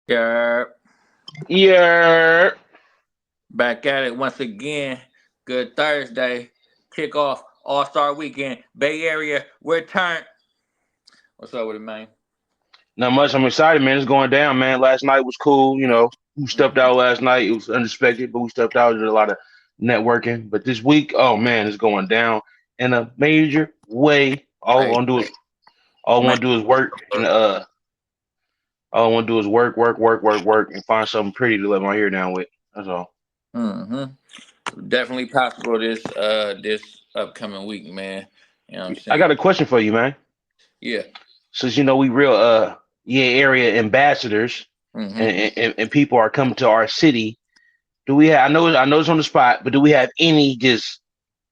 Yeah, Yeah. back at it once again. Good Thursday. Kickoff All Star Weekend. Bay Area. We're turned. What's up with it, man? Not much. I'm excited, man. It's going down, man. Last night was cool. We stepped Mhm. out last night. It was unexpected, but we stepped out. Did a lot of networking. But this week, oh man, it's going down in a major way. All I Hey, want to do is all I man. want to do is work, and all I want to do is work, work, work, work, work, and find something pretty to let my hair down with. That's all. hmm Definitely possible this upcoming week, man. You know what I'm I saying? got a question for you, man. Yeah. Since we real yeah area ambassadors, hmm and people are coming to our city. Do we have? I know it's on the spot, but do we have any just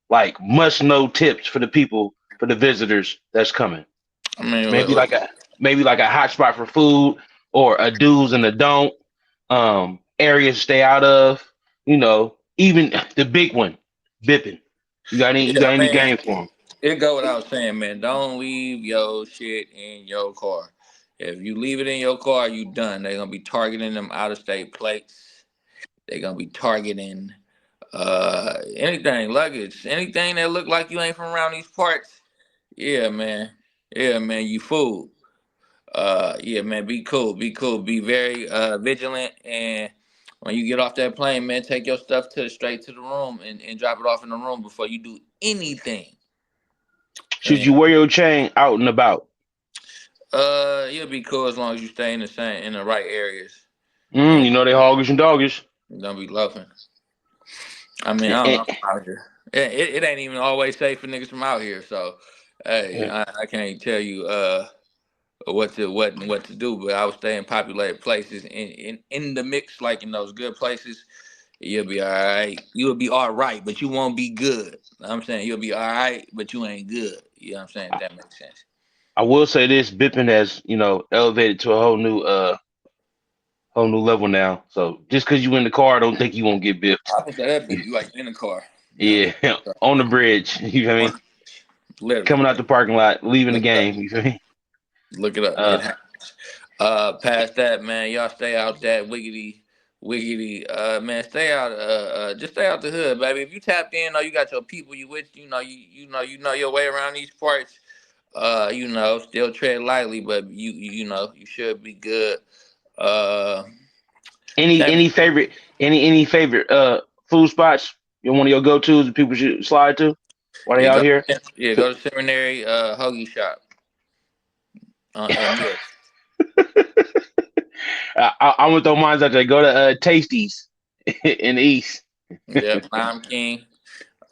like must know tips for the people for the visitors that's coming? I mean, Maybe like a maybe like a hot spot for food or a do's and a don't areas to stay out of. Even the big one, Bippin. You yeah, got any man. game for them? It go without saying, man. Don't leave your shit in your car. If you leave it in your car, you done. They're gonna be targeting them out of state plates. They're gonna be targeting anything, luggage, anything that look like you ain't from around these parts. Yeah, man. Yeah, man. You fool. Yeah, man. Be cool. Be cool. Be very vigilant. And when you get off that plane, man, take your stuff to straight to the room and drop it off in the room before you do anything. Should you wear your chain out and about? You'll be cool as long as you stay in the right areas. You And know they hoggish and doggish. don't be loafing. I mean, Eh, I don't eh, know from out here. It ain't even always safe for niggas from out here. So, hey, eh. I can't tell you what to do. But I would stay in populated places in the mix, like in those good places. You'll be all right. You'll be all right, but you won't be good. I'm saying you'll be all right, but you ain't good. You know what I'm saying? If that makes sense. I will say this: Bippin has elevated to a whole new level now. So just because you in the car, I don't think you won't get bipped. I can say that for you. You like in the car. You know Yeah, on the bridge. You feel what me? I'm saying? Literally. Coming out the parking lot, leaving the Look it up. game. You feel me? Look it up. It Uh, happens. Past that, man, y'all stay out that wiggity. Man, stay out. Just stay out the hood, baby. If you tapped in, or you got your people you with, you know your way around these parts. Still tread lightly, but you should be good. Uh, any that any favorite any favorite food spots? One of your go tos that people should slide to while they yeah, out here. go to seminary hoagie shop and milk. I want those mines out there. Go to Tasties in the East. Yeah, Lime King.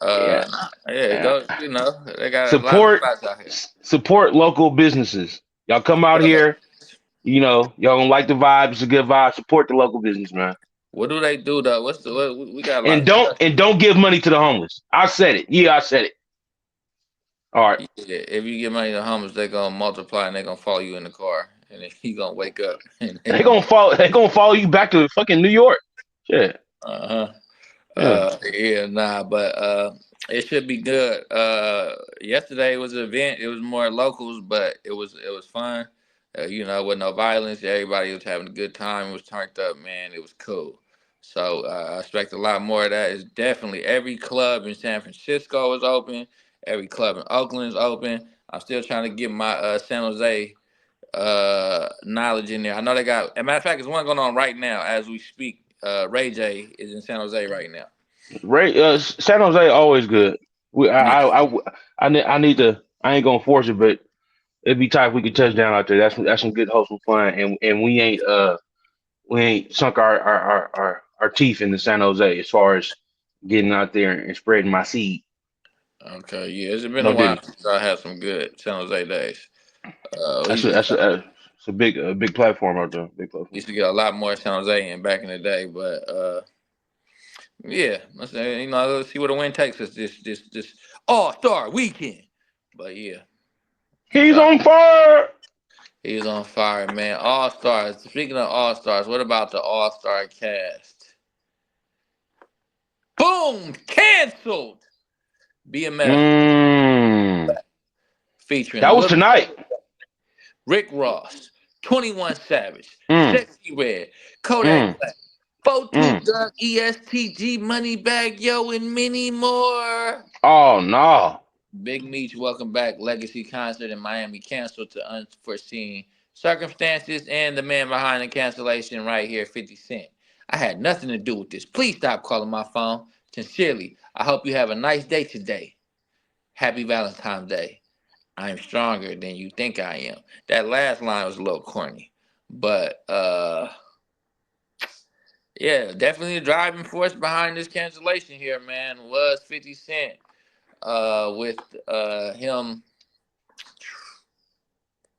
Yeah. Yeah, Uh, go. They got a lot of support spots out here. support local businesses. Y'all come out Support a here. Y'all gonna like the vibe. It's a good vibe. Support the local business, man. What do they do though? We got a lot And of stuff. don't give money to the homeless. I said it. Yeah, I said it. All right. Yeah, if you give money to homeless, they're gonna multiply and they're gonna follow you in the car, and then you gonna wake up and they're They gonna. gonna follow. They gonna follow you back to fucking New York. Yeah. Uh huh. Yeah. Yeah, nah, but it should be good. Yesterday was an event. It was more locals, but it was fun. With no violence. Everybody was having a good time. It was turned up, man. It was cool. So I expect a lot more of that. It's definitely every club in San Francisco is open. Every club in Oakland is open. I'm still trying to get my San Jose knowledge in there. I know they got. As a matter of fact, there's one going on right now as we speak. Ray J is in San Jose right now. Ray, San Jose always good. We, Yeah. I need to. I ain't gonna force it, but it'd be tight if we could touch down out there. That's some good wholesome fun, and we ain't sunk our teeth into San Jose as far as getting out there and spreading my seed. Okay. Yeah. It's been a No while diddy. since I had some good San Jose days. We That's used to get it's a big platform out there. Big we platform. used to get a lot more San Jose in back in the day, but yeah. Let's say, let's see where the wind takes us this All Star weekend. But yeah, that's He's all. on fire. He's on fire, man. All Stars. Speaking of All Stars, what about the All Star cast? Boom! Canceled. BMF Mm, featuring that was Lil tonight. Rick Ross, 21 Savage, Mm, Sexy Red, Kodak mm, Black, 42 mm. Doug, ESTG, Moneybag Yo, and many more. Oh no. Big Meech, welcome back. Legacy concert in Miami canceled to unforeseen circumstances, and the man behind the cancellation right here, 50 Cent. I had nothing to do with this. Please stop calling my phone. Sincerely, I hope you have a nice day today. Happy Valentine's Day. I am stronger than you think I am. That last line was a little corny, but yeah, definitely the driving force behind this cancellation here, man, was 50 Cent. With him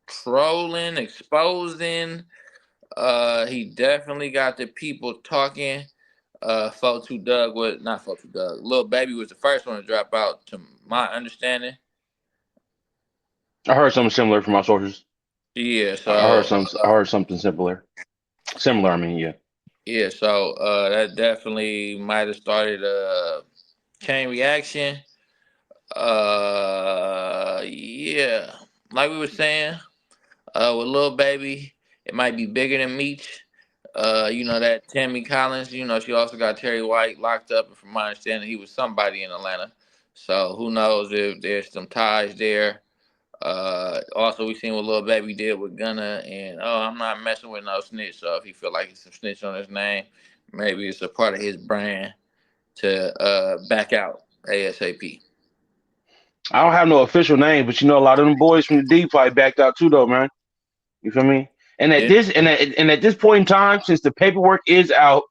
trolling, exposing. He definitely got the people talking. Folks who Doug was not folks who Doug. Lil Baby was the first one to drop out, to my understanding. I heard something similar from my sources. Yeah, I heard so some. I heard something similar. Similar. I mean, yeah. yeah, so that definitely might have started a chain reaction. Yeah, like we were saying, with Lil Baby, it might be bigger than Meech. That Tammy Collins, she also got Terry White locked up, and from my understanding, he was somebody in Atlanta. So who knows if there's some ties there. Also, we seen what Lil Baby did with Gunna, and I'm not messing with no snitch. So if he feel like it's some snitch on his name, maybe it's a part of his brand to back out ASAP. I don't have no official name, but a lot of them boys from the D probably backed out too, though, man. You feel me? Yeah. And at this point in time, since the paperwork is out,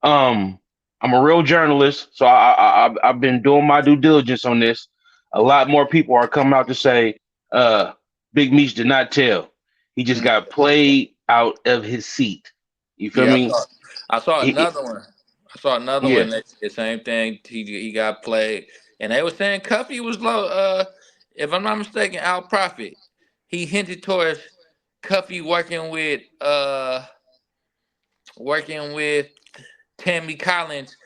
um, I'm a real journalist, so I've been doing my due diligence on this. A lot more people are coming out to say, uh, Big Meech did not tell. He just got played out of his seat. You feel Yeah, me? I saw He, another one. I saw another yeah, one that said the same thing. He got played, and they were saying Cuffy was low. If I'm not mistaken, Al Prophet. He hinted towards Cuffy working with Tammy Collins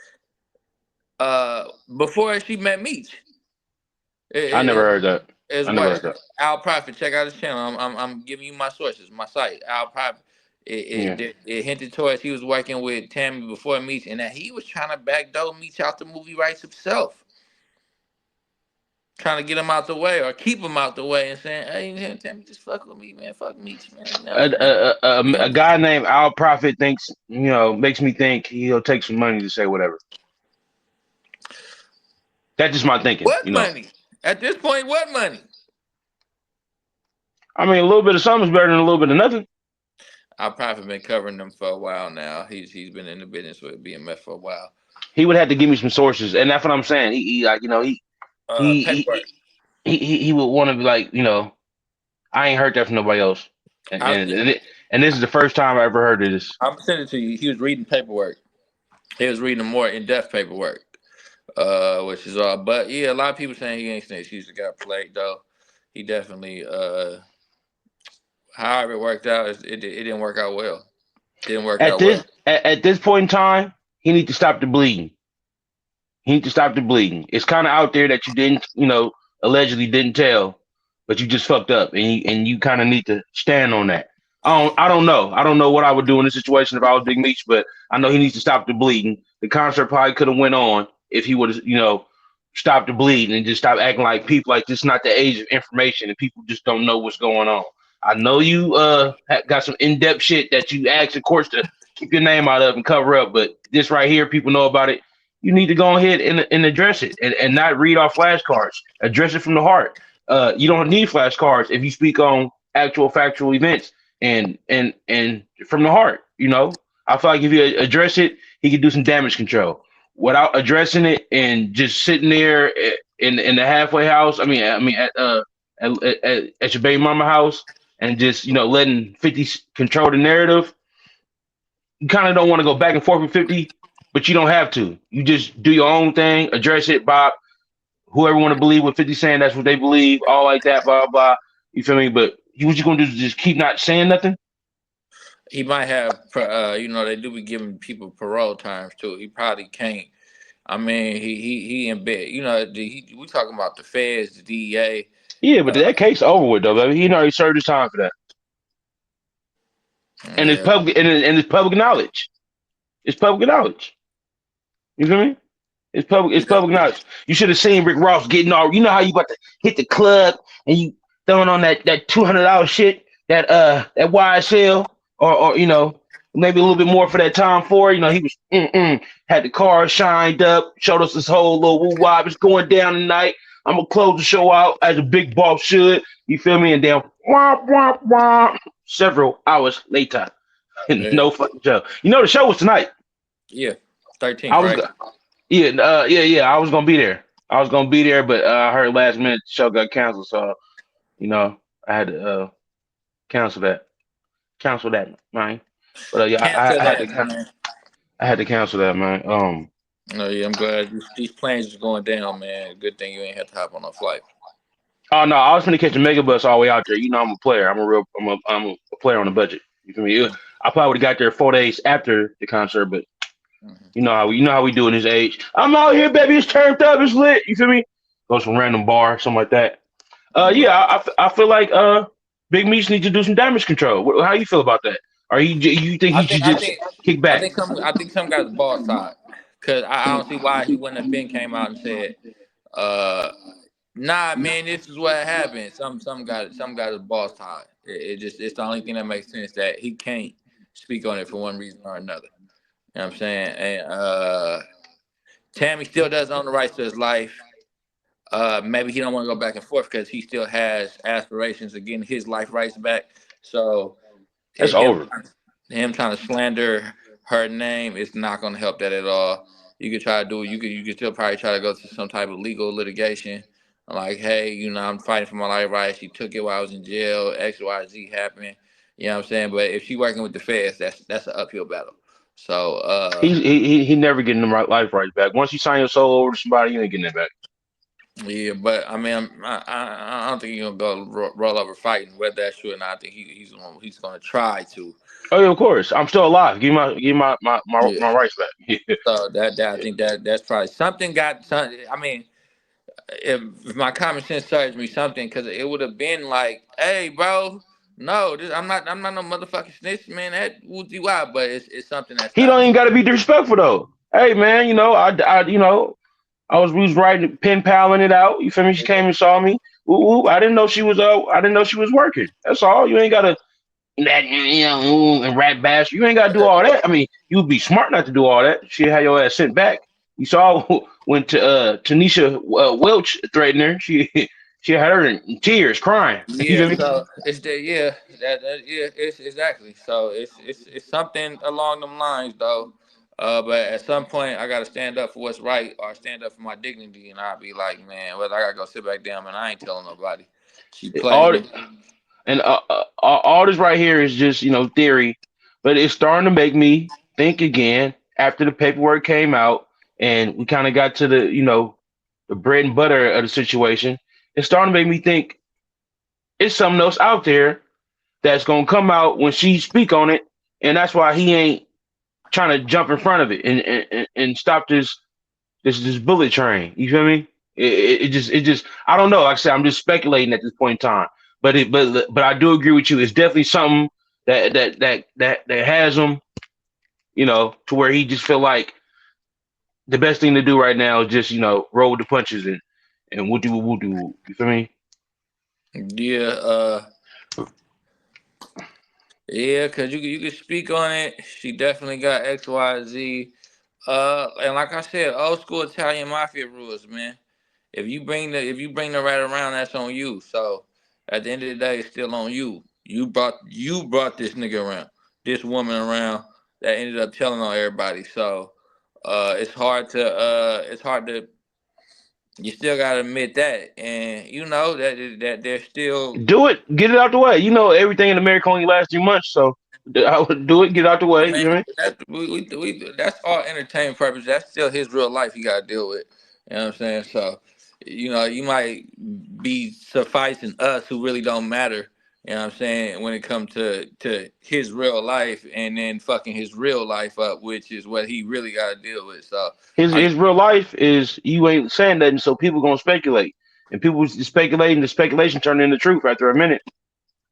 before she met Meech. I never It, heard that. As I never what heard that. Al Prophet. Check out his channel. I'm giving you my sources, my site. Al Prophet. Yeah. It hinted towards he was working with Tammy before Meech, and that he was trying to backdoor Meech out the movie rights himself, trying to get him out the way or keep him out the way, and saying, "Hey, Tammy, just fuck with me, man. Fuck Meech, man. A, Never, never." a, You a, know what a I'm saying? guy named Al Prophet thinks, makes me think he'll take some money to say whatever. That's just my What thinking. money? At this point, what money? I mean, a little bit of something is better than a little bit of nothing. Al Prophet been covering them for a while now. He's been in the business with BMF for a while. He would have to give me some sources, and that's what I'm saying. He like, he Paperwork. he would want to be like, I ain't heard that from nobody else, and I'll and see. and, it, and this is the first time I ever heard of this. I'm sending it to you. He was reading paperwork. He was reading more in depth paperwork. Which is all. But yeah, a lot of people saying he ain't snitch. He just got played though. He definitely, however it worked out, it didn't work out well. Didn't work At out well. this point in time, he need to stop the bleeding. He need to stop the bleeding. It's kind of out there that you didn't, allegedly didn't tell, but you just fucked up, and you kind of need to stand on that. I don't know. I don't know what I would do in this situation if I was Big Meech, but I know he needs to stop the bleeding. The concert probably could have went on if he would have, stopped the bleeding and just stop acting like people like this. Is not the age of information, and people just don't know what's going on. I know you got some in depth shit that you asked the courts to keep your name out of and cover up, but this right here, people know about it. You need to go ahead and address it and not read off flashcards. Address it from the heart. You don't need flashcards if you speak on actual factual events and from the heart. I feel like if you address it, he could do some damage control without addressing it and just sitting there in the halfway house. I mean at your baby mama house and just letting 50 control the narrative. You kind of don't want to go back and forth with 50, but you don't have to. You just do your own thing, address it, Bob. Whoever want to believe what 50 saying, that's what they believe, all like that, blah, blah. You feel me? But what you going to do is just keep not saying nothing? He might have, they do be giving people parole times too. He probably can't. I mean, he in bed. We talking about the feds, the DEA. Yeah, but that case over with, though, baby. He already served his time for that. and it's Yeah. public and it's public knowledge. It's public knowledge. You feel me? It's public. It's Yeah. public knowledge. You should have seen Rick Ross getting all. You know how you about to hit the club and you throwing on that $200 shit, that YSL, or maybe a little bit more for that Tom Ford. He was had the car shined up, showed us this whole little woo wop. It's going down tonight. I'm gonna close the show out as a big boss should. You feel me? And then womp womp womp. Several hours later, Yeah. no fucking show. The show was tonight. Yeah. I 13th, was right? Yeah, yeah. I was gonna be there. I was gonna be there, but I heard last minute the show got canceled, so I had to cancel that. Cancel that, man. But yeah, Cancel I had that, to man. I had to cancel that, man. Oh yeah, I'm glad these planes is going down, man. Good thing you ain't have to hop on a flight. Oh no, I was gonna catch a mega bus all the way out there. I'm a player. I'm a player on a budget. You feel me? I probably would have got there 4 days after the concert, but Mhm. you know how we do in this age. I'm out here, baby. It's turned up. It's lit. You feel me? Go to some random bar, something like that. Yeah, Right. I feel like Big Meech needs to do some damage control. How you feel about that? Or you think I he think should I just think kick I back? think some got the ball side. Cause I don't see why he wouldn't have been came out and said, uh nah man, this is what happened. Some got his boss tied. It just it's the only thing that makes sense that he can't speak on it for one reason or another. You know what I'm saying? And Tammy still does own the rights to his life. Maybe he don't want to go back and forth because he still has aspirations of getting his life rights back. So That's him over. him trying to slander her name is not going to help that at all. You could try to do it. You could still probably try to go to some type of legal litigation. Like, hey, I'm fighting for my life rights. She took it while I was in jail. X, Y, Z happened. You know what I'm saying? But if she working with the feds, that's an uphill battle. So, He never getting the right life right back. Once you sign your soul over to somebody, you ain't getting it back. yeah, but I mean, I don't think he's gonna go roll over fighting. Whether that's true or not, I think he's gonna try to. Oh yeah, of course. I'm still alive. Give me Yeah. my rights back. So that I think that's probably something got some. I mean, if my common sense serves me something, because it would have been like, hey, bro, no, I'm not no motherfucking snitch, man. That woozy why, but it's something that He stopped don't me even from. got to be disrespectful though. Hey man, we was writing, pen paling it out. You feel me? She came and saw me. Ooh, ooh, I didn't know she was working. That's all. You ain't gotta and rat bash. You ain't gotta do all that. I mean, you'd be smart not to do all that. She had your ass sent back. You saw when Tanisha Welch threatened her. She had her in tears, crying. You Yeah, feel me? so it's that. Yeah, yeah, it's exactly. So it's something along them lines though. But at some point, I got to stand up for what's right or stand up for my dignity, and I'll be like, man, well, I gotta go sit back down, and I ain't telling nobody. She played All me. and all this right here is just theory, but it's starting to make me think again after the paperwork came out and we kind of got to the bread and butter of the situation. It's starting to make me think it's something else out there that's gonna come out when she speak on it, and that's why he ain't trying to jump in front of it and stop this bullet train. You feel me? It just I don't know. Like I said, I'm just speculating at this point in time. But I do agree with you. It's definitely something that has him, to where he just feel like the best thing to do right now is just roll with the punches and woo do. You feel me? Yeah, yeah, cause you can speak on it. She definitely got X, Y, Z. And like I said, old school Italian mafia rules, man. If you bring the rat around, that's on you. So at the end of the day, it's still on you. You brought this nigga around, this woman around that ended up telling on everybody. So it's hard to you still gotta admit that, and you know that there's still. Do it. Get it out the way. Everything in America only lasts 3 months, so I would do it. Get it out the I way. You mean, know what I mean? that's all entertainment purpose. That's still his real life he got to deal with. You know what I'm saying? So, you might be sufficing us who really don't matter. You know what I'm saying? When it comes to his real life and then fucking his real life up, which is what he really got to deal with. So, I His real life is you ain't saying nothing, so people gonna speculate, and people speculating. The speculation turn into truth after a minute.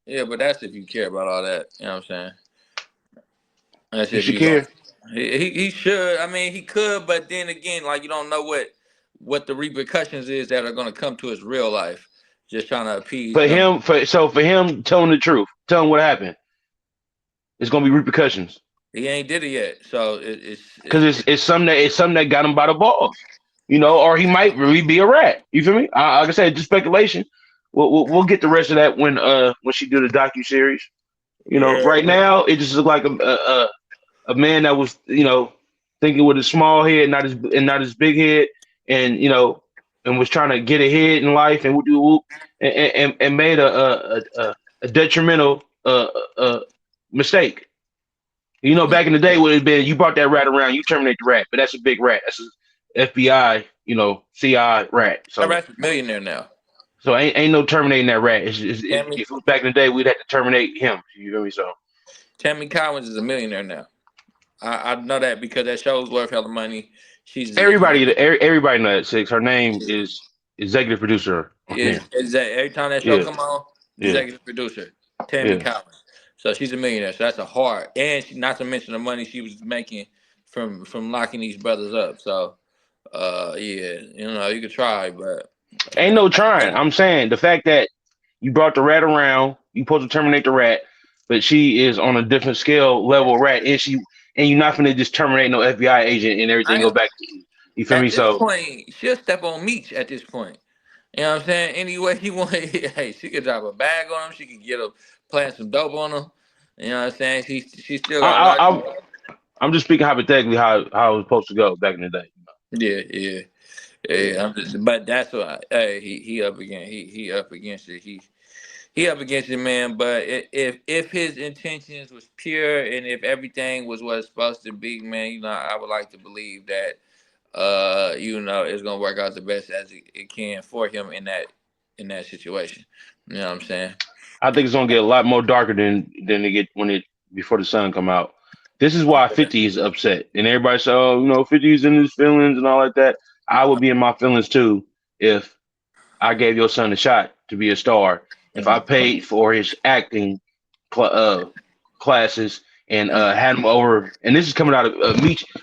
yeah, but that's if you care about all that. You know what I'm saying? That's He if should you go. care. He should. I mean, he could, but then again, like you don't know what the repercussions is that are going to come to his real life. Just trying to appease For them. him, for him telling the truth, telling what happened, it's gonna be repercussions. He ain't did it yet, so Because it's something that got him by the balls, or he might really be a rat. You feel me? Like I said, just speculation. We'll get the rest of that when she do the docu series. yeah. Right now it just look like a man that was thinking with a small head, not his big head, and and was trying to get ahead in life and and made a detrimental mistake. Back in the day, would have been you brought that rat around, you terminate the rat, but that's a big rat. That's a FBI, CI rat. That So rat's a millionaire now. ain't no terminating that rat. Tammy If it was back in the day, we'd have to terminate him. You feel me? So Tammy Collins is a millionaire now. I know that because that show's worth hella money. She's a, everybody knows six. Her name is executive producer on there. is that every time that show Yeah, come on, yeah, executive producer Tammy yeah. Collins. So she's a millionaire. So that's a hard, and not to mention the money she was making from locking these brothers up. So yeah, you could try, but Ain't no trying. I'm saying the fact that you brought the rat around, you supposed to terminate the rat, but she is on a different scale level rat, and you're not gonna just terminate no FBI agent and everything I go am back to you. You feel at me? this So point she'll step on Meech at this point. You know what I'm saying? Anyway, he want, hey, she could drop a bag on him. She could get him plant some dope on him. You know what I'm saying? She still I, got a lot. I, I'm I'm just speaking hypothetically how it was supposed to go back in the day. Yeah, yeah, Yeah. yeah. But that's why. Hey, he up against he up against it. He up against it, man. But if his intentions was pure and if everything was what it's supposed to be, man, I would like to believe that it's gonna work out the best as it can for him in that situation. You know what I'm saying? I think it's gonna get a lot more darker than it get when it before the sun come out. This is why 50 is upset, and everybody say, "Oh, 50 is in his feelings and all like that." I would be in my feelings too if I gave your son a shot to be a star. If I Mm, paid for his acting cl- uh, classes and mm. had him over, and this is coming out of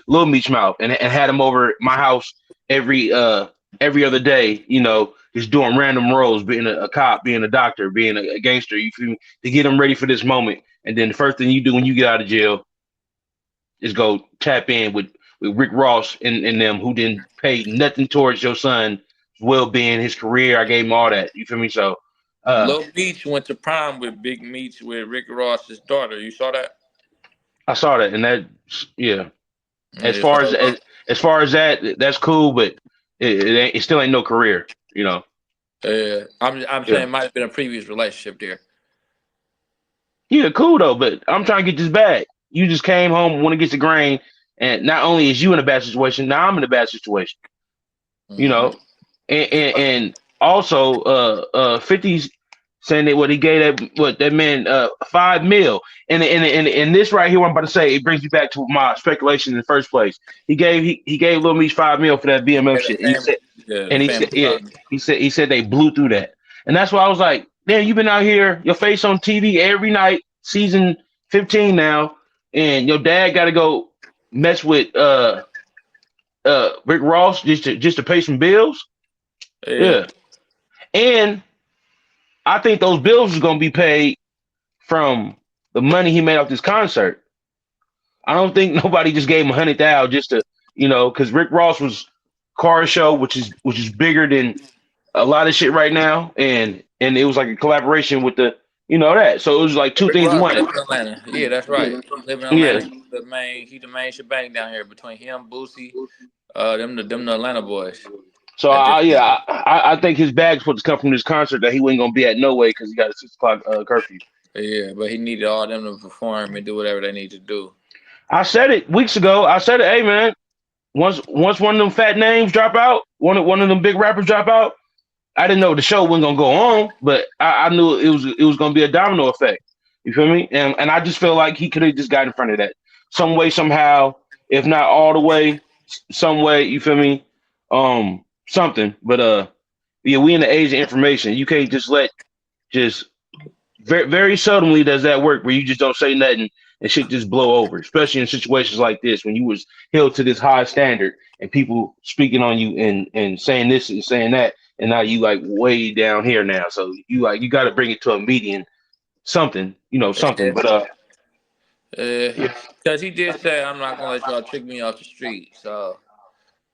Little Meech mouth, and had him over at my house every other day, just doing random roles, being a cop, being a doctor, being a gangster. You feel me? To get him ready for this moment, and then the first thing you do when you get out of jail is go tap in with Rick Ross and them who didn't pay nothing towards your son's well being, his career. I gave him all that. You feel me? So uh Lil Meech went to prom with Big Meech with Rick Ross's daughter. You saw that? I saw that, and that, yeah. As Yeah, far as so as far as that's cool, but it still ain't no career. I'm saying Yeah, it might have been a previous relationship there. yeah, cool though. But I'm trying to get this bag. You just came home when it gets the grain, and not only is you in a bad situation, now I'm in a bad situation. You Hmm. know, and also 50's saying that what he gave that man 5 mil, and this right here what I'm about to say, it brings me back to my speculation in the first place. He gave Lil Meech 5 mil for that BMF Yeah, shit, and he said the and he said family yeah, fund. he said they blew through that, and that's why I was like, damn, you've been out here, your face on TV every night, season 15 now, and your dad got to go mess with Rick Ross just to pay some bills. Yeah, Yeah. And I think those bills is gonna be paid from the money he made off this concert. I don't think nobody just gave him 100,000 just to, because Rick Ross was car show, which is bigger than a lot of shit right now, and it was like a collaboration with that. So it was like two Rick things in Ross one. lives in Atlanta. Yeah, that's right. He live in Yeah. Atlanta. He the main shebang down here between him, Boosie, them the Atlanta boys. So At this point. I think his bag's supposed to come from this concert that he wasn't gonna be at no way because he got a 6 o'clock curfew. Yeah, but he needed all them to perform and do whatever they need to do. I said it weeks ago. I said it, hey man, once one of them fat names drop out, one of them big rappers drop out, I didn't know the show wasn't gonna go on, but I knew it was gonna be a domino effect. You feel me? And I just feel like he could have just got in front of that some way somehow, if not all the way, some way. You feel me? Something. But yeah, we in the age of information. You can't just let just very very seldomly does that work where you just don't say nothing and shit just blow over, especially in situations like this when you was held to this high standard and people speaking on you and saying this and saying that, and now you like way down here now. So you got to bring it to a median, something, something. Yeah, But yeah. yeah, Because he did say, "I'm not gonna let y'all trick me off the street." So,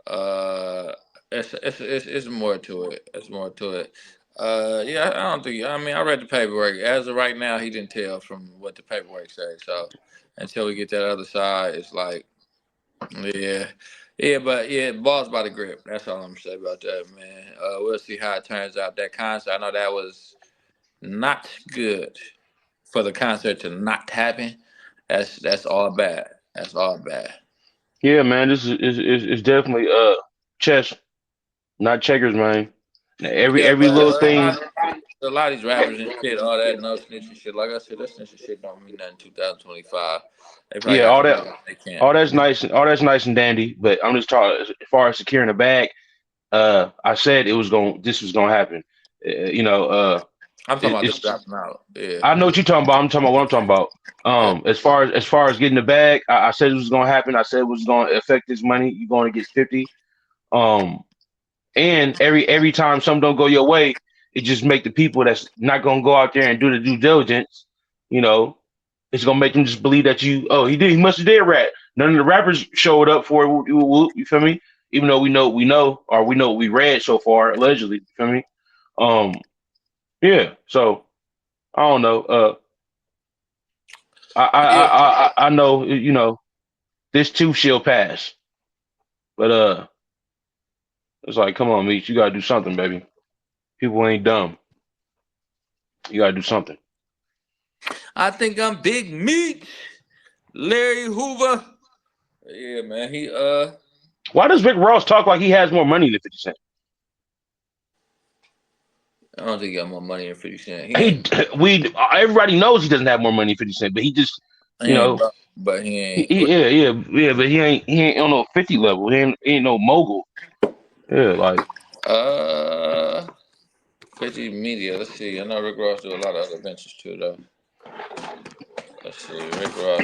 uh, it's more to it. It's more to it. Yeah, I don't think. I mean, I read the paperwork. As of right now, he didn't tell from what the paperwork says. So, until we get that other side, it's like, yeah, yeah. But yeah, balls by the grip. That's all I'm gonna say about that, man. We'll see how it turns out. That concert, I know that was not good for the concert to not happen. That's all bad. That's all bad. yeah, man, this is definitely chess, not checkers, man. Yeah, Every but little thing. a lot of these rappers and shit, all that no snitching shit. Like I said, that snitching shit don't mean nothing. 2025, they probably Yeah, got some niggas they can't. all that's nice and dandy. But I'm just talking as far as securing the bag. I said this was gonna happen. You know, I'm talking about just it's dropping out. Yeah, I know what you're talking about. I'm talking about what I'm talking about. yeah. As far as getting the bag, I said it was gonna happen. I said it was gonna affect this money. You're going to get 50. Um, and every time something don't go your way, it just make the people that's not gonna go out there and do the due diligence. You know, it's gonna make them just believe that he must have did rat. None of the rappers showed up for it. You feel me? Even though we know what we read so far allegedly. You feel me? Um, yeah. So I don't know. Yeah, I know. This too shall pass. But it's like, come on, Meech, you gotta do something, baby. People ain't dumb. You gotta do something. I think I'm Big Meech, Larry Hoover. Yeah, man. Why does Rick Ross talk like he has more money than 50 Cent? I don't think he got more money than 50 Cent. He He ain't. we everybody knows he doesn't have more money than 50 Cent, but he just He you ain't know broke, but he ain't. yeah, but he ain't on no 50 level. He ain't no mogul. Yeah, like Uh, 50 Media. Let's see. I know Rick Ross do a lot of other ventures too, though. Let's see. Rick Ross.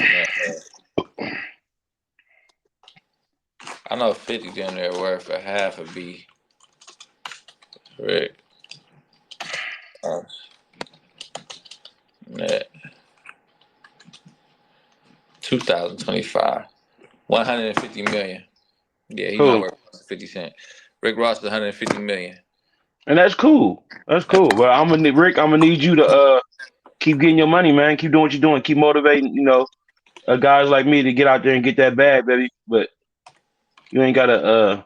I know 50 down there worth a half a B. Rick Ross net 2025. 150 million. Yeah, he not cool. worth 50 cent. Rick Ross is 150 million. And that's cool. That's cool. But I'm gonna need you to keep getting your money, man. Keep doing what you're doing. Keep motivating, guys like me to get out there and get that bag, baby. But you ain't gotta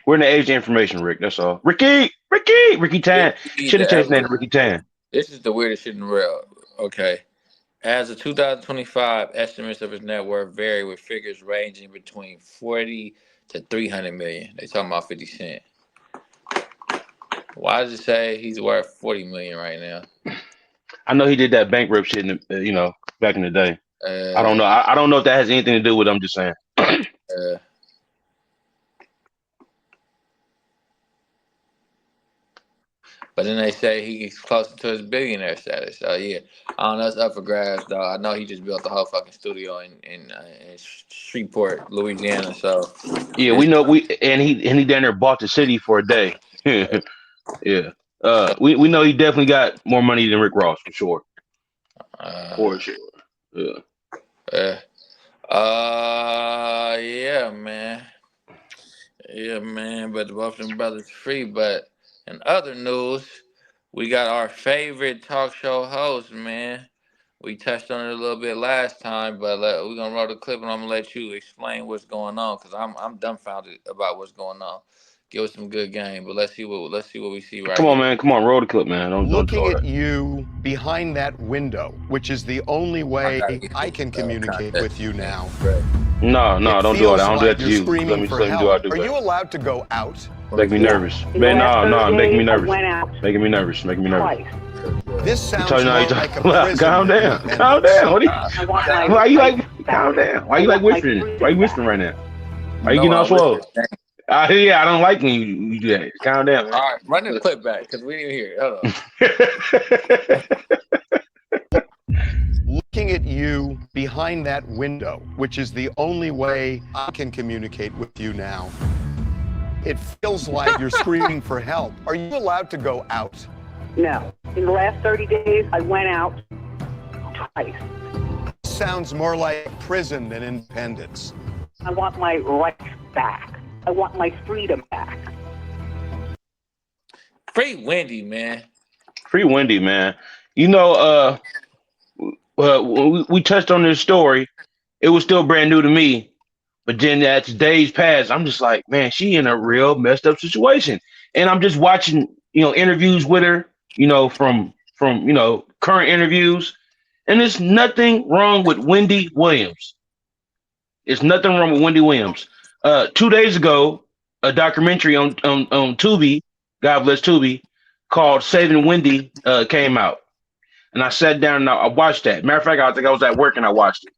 we're in the age of information, Rick. That's all. Ricky Yeah, Tan. you need Should to have changed his name ever. to Ricky Tan. This is the weirdest shit in the world. Okay. As of 2025, estimates of his net worth vary with figures ranging between 40 to 300 million. They talking about 50 Cent. Why does it say he's worth 40 million right now? I know he did that bankrupt shit, back in the day. I don't Uh, know. I don't know if that has anything to do with it. I'm just saying. uh, but then they say he gets closer to his billionaire status. So yeah, I don't know. It's up for grabs, though. I know he just built the whole fucking studio in Shreveport, Louisiana. So Yeah, we it's know he down there bought the city for a day. Yeah. We know he definitely got more money than Rick Ross for sure. uh, For sure. Yeah. uh, yeah, man. Yeah, man, but both them brothers free. But in other news, we got our favorite talk show host, man. We touched on it a little bit last time, but we're gonna roll the clip, and I'm gonna let you explain what's going on, cause I'm dumbfounded about what's going on. Give us some good game, but let's see what we see right Come on, here. man. Come on, roll the clip, man. Don't do Looking all at that. you behind that window, which is the only I way gotta get I this can communicate context. with you now. Right. No, It don't do all that. feels I don't do like that to you're you. screaming for Let me do what I help. do, Are baby. you allowed to go out? Let me Make me see. Yes. nervous. In the Man, last no, 30 making me days, I nervous. went out Making me nervous. Making me nervous. twice. This You told sounds you now. You more like a told, prison calm than down. an Calm embassy. down. What are you, I want my why you place like? back. Calm down. Why I you like want my whispering? Why you freedom back. whispering right now? You Why you know getting all I'm with swole? this. Yeah, I don't like when you do that. Calm down, man. All right, run the clip back because we didn't hear it. Hold on. Looking at you you behind that window, which is the only way I can communicate with you now. It feels like you're screaming for help. Are you allowed to go out? No. In the last 30 days, I went out twice. Sounds more like prison than independence. I want my rights back. I want my freedom back. Free Wendy, man. Free Wendy, man. You know, when we touched on this story, it was still brand new to me. But then as days passed, I'm just like, man, she in a real messed up situation. And I'm just watching, interviews with her, from current interviews. And there's nothing wrong with Wendy Williams. There's nothing wrong with Wendy Williams. 2 days ago, a documentary on Tubi, God bless Tubi, called Saving Wendy came out. And I sat down and I watched that. Matter of fact, I think I was at work and I watched it.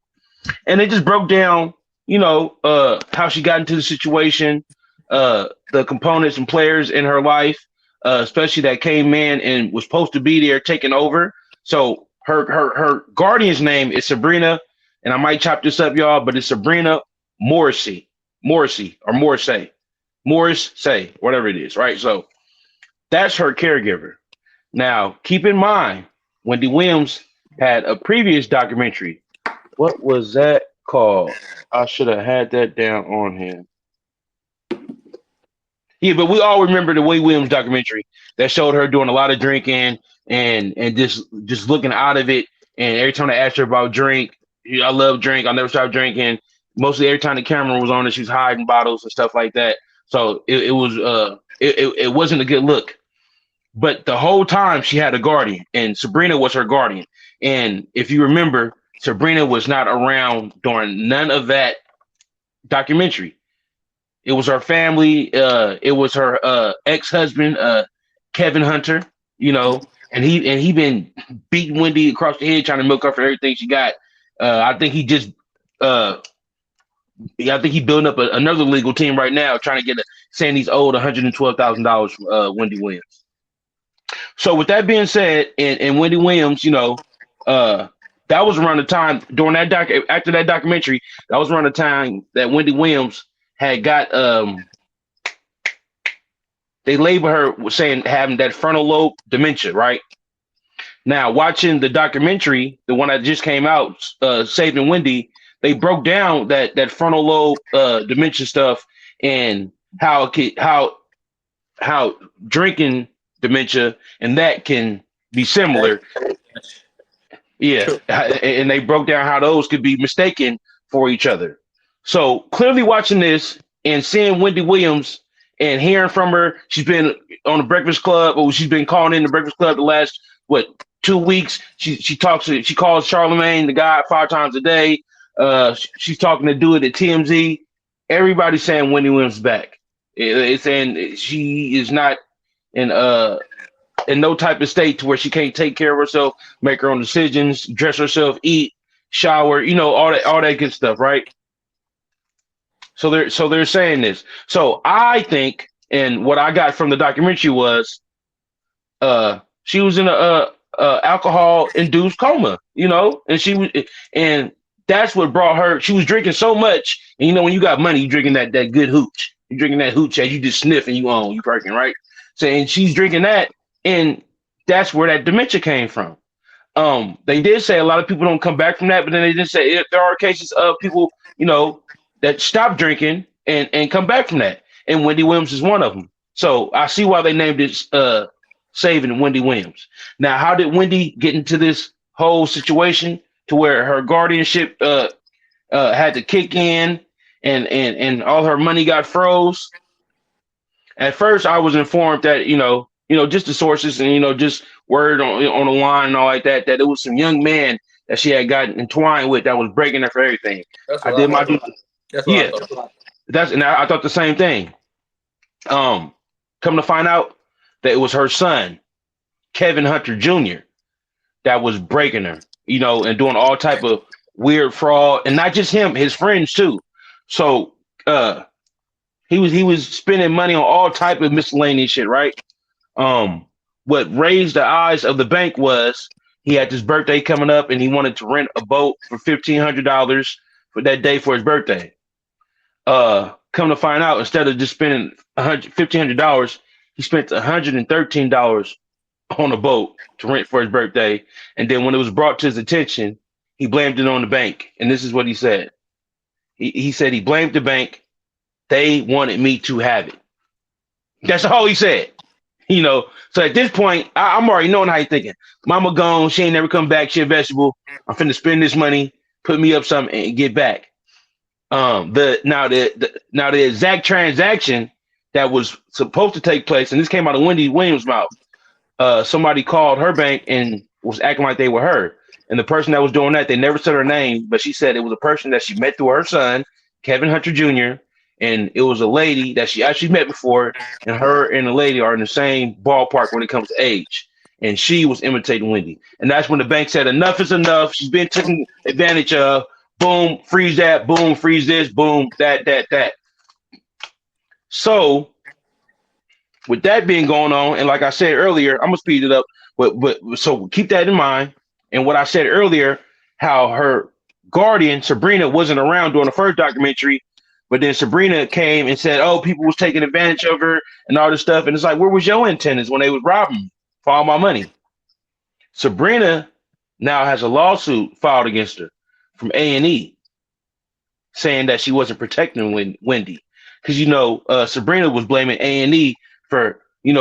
And it just broke down, how she got into the situation, the components and players in her life, especially that came in and was supposed to be there taking over. So her guardian's name is Sabrina, and I might chop this up, y'all, but it's Sabrina Morrissey, or Morris, whatever it is, right? So that's her caregiver. Now, keep in mind, Wendy Williams had a previous documentary. What was that called? I should have had that down on here. Yeah, but we all remember the Wendy Williams documentary that showed her doing a lot of drinking and just looking out of it. And every time I asked her about drink, I love drink. I'll never stop drinking. Mostly every time the camera was on, she was hiding bottles and stuff like that. So it wasn't a good look. But the whole time she had a guardian, and Sabrina was her guardian. And if you remember, Sabrina was not around during none of that documentary. It was her family. It was her ex-husband, Kevin Hunter. And he been beating Wendy across the head, trying to milk her for everything she got. I think he just, I think he building up another legal team right now, trying to saying he's owed $112,000 from Wendy Williams. So with that being said, and Wendy Williams, that was around the time during that after that documentary, that was around the time that Wendy Williams had got they labeled her saying having that frontal lobe dementia, right? Now, watching the documentary, the one that just came out, Saving Wendy, they broke down that frontal lobe dementia stuff and how drinking dementia and that can be similar. Yeah, and they broke down how those could be mistaken for each other. So clearly watching this and seeing Wendy Williams and hearing from her, she's been on the Breakfast Club, or she's been calling in the Breakfast Club the last, 2 weeks. She calls Charlemagne the guy 5 times a day. She's talking to Do It at TMZ. Everybody's saying Wendy Williams is back. It's saying she is not in no type of state to where she can't take care of herself, make her own decisions, dress herself, eat, shower, all that good stuff, right? So they're saying this. So I think, and what I got from the documentary was, she was in a alcohol induced coma, and that's what brought her. She was drinking so much, and when you got money, you drinking that good hooch. You drinking that hooch that you just sniff and you perking, right? So, and she's drinking that, and that's where that dementia came from. They did say a lot of people don't come back from that, but then they did say there are cases of people, that stop drinking and come back from that. And Wendy Williams is one of them. So I see why they named it Saving Wendy Williams. Now, how did Wendy get into this whole situation to where her guardianship had to kick in and all her money got froze? At first, I was informed that, just the sources and, just word on the line and all like that it was some young man that she had gotten entwined with that was breaking her for everything. That's I what did I my thought. That's what yeah. I thought. I thought the same thing. Come to find out that it was her son, Kevin Hunter Jr., that was breaking her, and doing all type of weird fraud, and not just him, his friends too. So he was spending money on all type of miscellaneous shit, right? What raised the eyes of the bank was He had this birthday coming up, and he wanted to rent a boat for $1,500 for that day for his birthday. Come to find out, instead of just spending $1,500, he spent $113 on a boat to rent for his birthday. And then when it was brought to his attention, he blamed it on the bank. And this is what he said. He said he blamed the bank. They wanted me to have it. That's all he said. So at this point, I'm already knowing how he's thinking. Mama gone, she ain't never come back. She a vegetable. I'm finna spend this money, put me up something, and get back. The exact transaction that was supposed to take place, and this came out of Wendy Williams' mouth. Somebody called her bank and was acting like they were her. And the person that was doing that, they never said her name, but she said it was a person that she met through her son, Kevin Hunter Jr., and it was a lady that she actually met before, and her and the lady are in the same ballpark when it comes to age. And she was imitating Wendy. And that's when the bank said, enough is enough. She's been taken advantage of. Boom, freeze that. Boom, freeze this. Boom, that. So with that being going on, and like I said earlier, I'm gonna speed it up. But so keep that in mind. And what I said earlier, how her guardian Sabrina wasn't around during the first documentary, but then Sabrina came and said, "Oh, people was taking advantage of her and all this stuff." And it's like, where was your antennas when they was robbing me for all my money? Sabrina now has a lawsuit filed against her from A&E, saying that she wasn't protecting Wendy, because Sabrina was blaming A&E for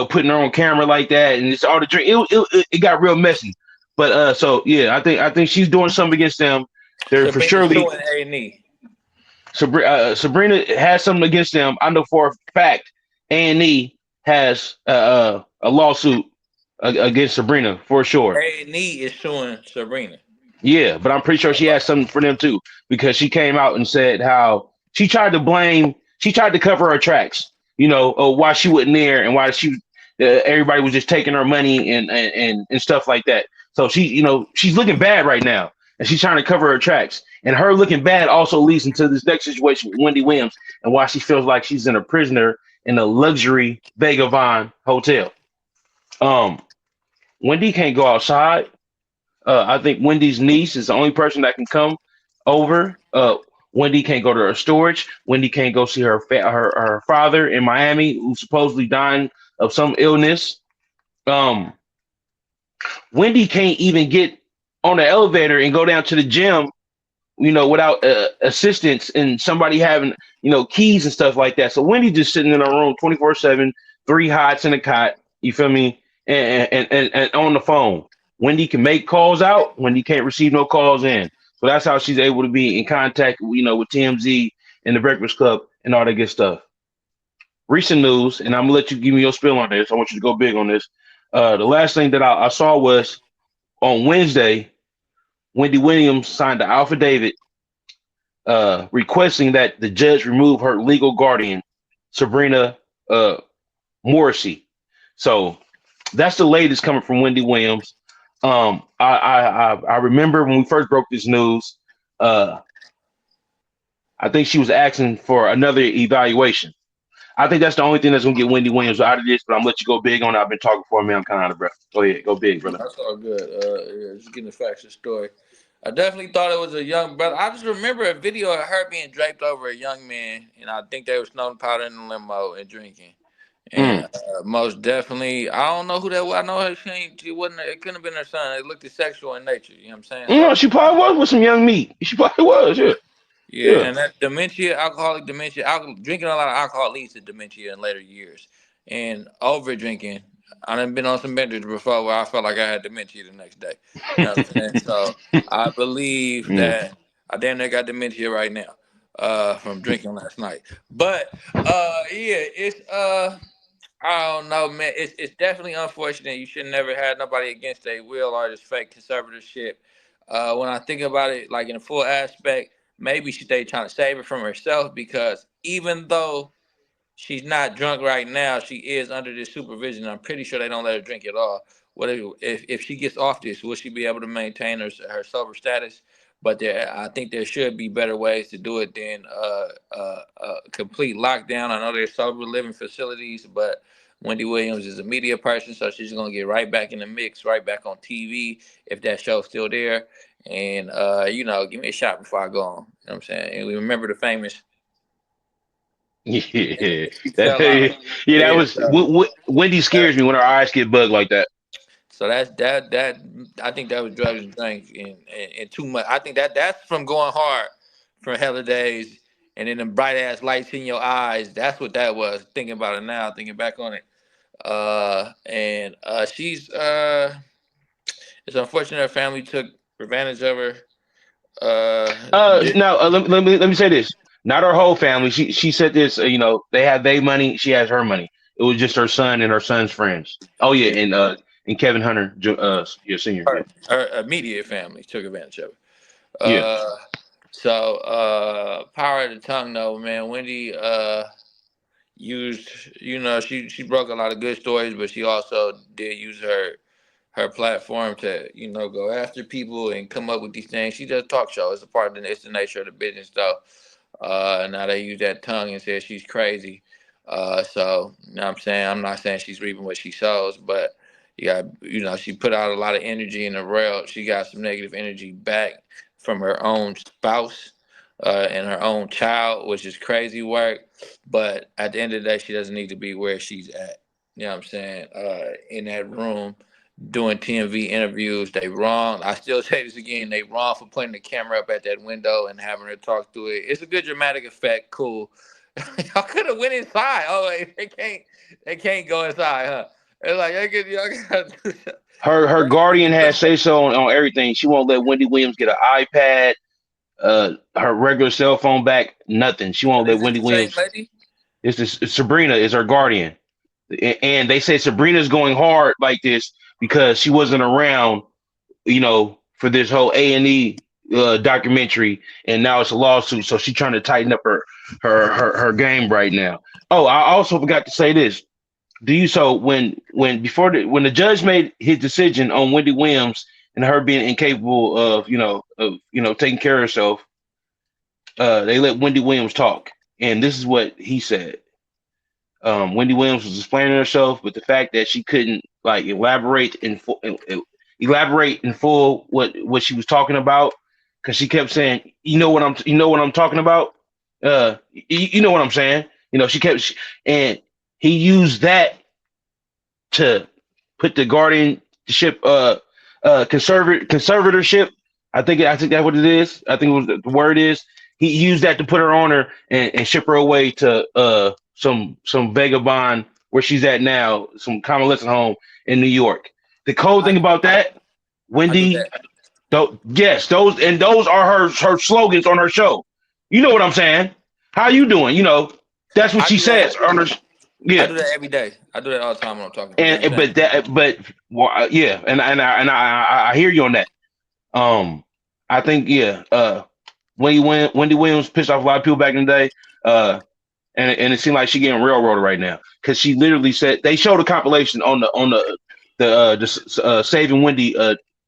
putting her on camera like that, and it's all the drink. It got real messy. But so yeah, I think she's doing something against them. They're for Sabrina surely suing A&E. Sabrina has something against them. I know for a fact A&E has a lawsuit against Sabrina for sure. A&E is suing Sabrina. Yeah, but I'm pretty sure she has something for them too, because she came out and said how she tried to cover her tracks, why she wasn't there and why everybody was just taking her money and stuff like that. So she's looking bad right now, and she's trying to cover her tracks. And her looking bad also leads into this next situation with Wendy Williams and why she feels like she's in a prisoner in a luxury Vagabond hotel. Um, Wendy can't go outside. I think Wendy's niece is the only person that can come over. Wendy can't go to her storage. Wendy can't go see her father in Miami, who's supposedly dying of some illness. Um, Wendy can't even get on the elevator and go down to the gym, without assistance and somebody having, keys and stuff like that. So Wendy just sitting in her room 24/7, three hots in a cot. You feel me? And on the phone. Wendy can make calls out. Wendy can't receive no calls in. So that's how she's able to be in contact, with TMZ and the Breakfast Club and all that good stuff. Recent news, and I'm gonna let you give me your spill on this. I want you to go big on this. The last thing that I saw was on Wednesday, Wendy Williams signed an affidavit requesting that the judge remove her legal guardian, Sabrina uh, Morrissey. So that's the latest coming from Wendy Williams. I remember when we first broke this news. Uh, I think she was asking for another evaluation. I think that's the only thing that's gonna get Wendy Williams out of this. But I'm gonna let you go big on it. I've been talking for a minute. I'm kind of out of breath. Go ahead, go big, brother. That's all good. Yeah, just getting the facts of the story. I definitely thought it was a young brother. I just remember a video of her being draped over a young man, and I think they were snorting powder in the limo and drinking. And Mm. most definitely, I don't know who that was. I know her. She wasn't. It couldn't have been her son. It looked sexual in nature. You know what I'm saying? So She probably was with some young meat. She probably was. Yeah, yeah, yeah. and that dementia, alcoholic dementia, drinking a lot of alcohol leads to dementia in later years. And over drinking, I done been on some benders before where I felt like I had dementia the next day. You know what I'm saying? So I believe Mm. that I damn near got dementia right now from drinking last night. But yeah, it's I don't know, man. It's definitely unfortunate. You should never have nobody against their will or this fake conservatorship. When I think about it, like in a full aspect, maybe they trying to save her from herself because even though she's not drunk right now, she is under this supervision. I'm pretty sure they don't let her drink at all. What if she gets off this? Will she be able to maintain her sober status? But I think there should be better ways to do it than complete lockdown. I know there's sober living facilities, but Wendy Williams is a media person, so she's gonna get right back in the mix, right back on TV if that show's still there. And give me a shot before I go on. You know what I'm saying? And we remember the famous. Yeah, She that, fell out. yeah, that Yeah. was Wendy scares me when her eyes get bugged like that. So that I think that was drugs and drink and too much. I think that's from going hard for hella days and then the bright ass lights in your eyes. That's what that was. Thinking about it now, thinking back on it. And she's it's unfortunate her family took advantage of her. Yeah. No, let me say this. Not her whole family. She said this. They have their money. She has her money. It was just her son and her son's friends. Oh yeah, Yeah. and Kevin Hunter, yeah, senior. Yeah, Her immediate family took advantage of her. yeah. Power of the tongue though, man. Wendy used, she broke a lot of good stories, but she also did use her platform to, go after people and come up with these things. She does talk show. It's a part of it's the nature of the business though. Now they use that tongue and say she's crazy. So you know what I'm saying, I'm not saying she's reaping what she sows, but she put out a lot of energy in the world. She got some negative energy back from her own spouse and her own child, which is crazy work. But at the end of the day, she doesn't need to be where she's at. You know what I'm saying? In that room doing TMV interviews. They wrong. I still say this again. They wrong for putting the camera up at that window and having her talk through it. It's a good dramatic effect. Cool. Y'all could have went inside. Oh, wait, they can't. They can't go inside, huh? It's like y'all gotta do something. Her guardian has say so on everything. She won't let Wendy Williams get an iPad, her regular cell phone back, nothing. She won't let Is it Wendy the same Williams. lady? Sabrina is her guardian, and they say Sabrina's going hard like this because she wasn't around, for this whole A&E documentary, and now it's a lawsuit. So she's trying to tighten up her game right now. Oh, I also forgot to say this. Do you so when the judge made his decision on Wendy Williams and her being incapable of taking care of herself, they let Wendy Williams talk, and this is what he said. Wendy Williams was explaining herself, but the fact that she couldn't like elaborate in full what she was talking about, because she kept saying, you know what I'm talking about. You know what I'm saying. And he used that to put the guardianship, conservatorship. I think that's what it is. I think it was the word is. He used that to put her on her and ship her away to some vagabond where she's at now, some convalescent home in New York. The cold I, thing about that, I do Wendy, that. yes, those are her slogans on her show. You know what I'm saying? How you doing? That's what I she do that. says on her. I Yeah, do that every day. I do that all the time when I'm talking. You know what I'm and saying? yeah, and I hear you on that. Um, I think yeah. Wendy Williams pissed off a lot of people back in the day. And it seemed like she getting railroaded right now because she literally said they showed a compilation on the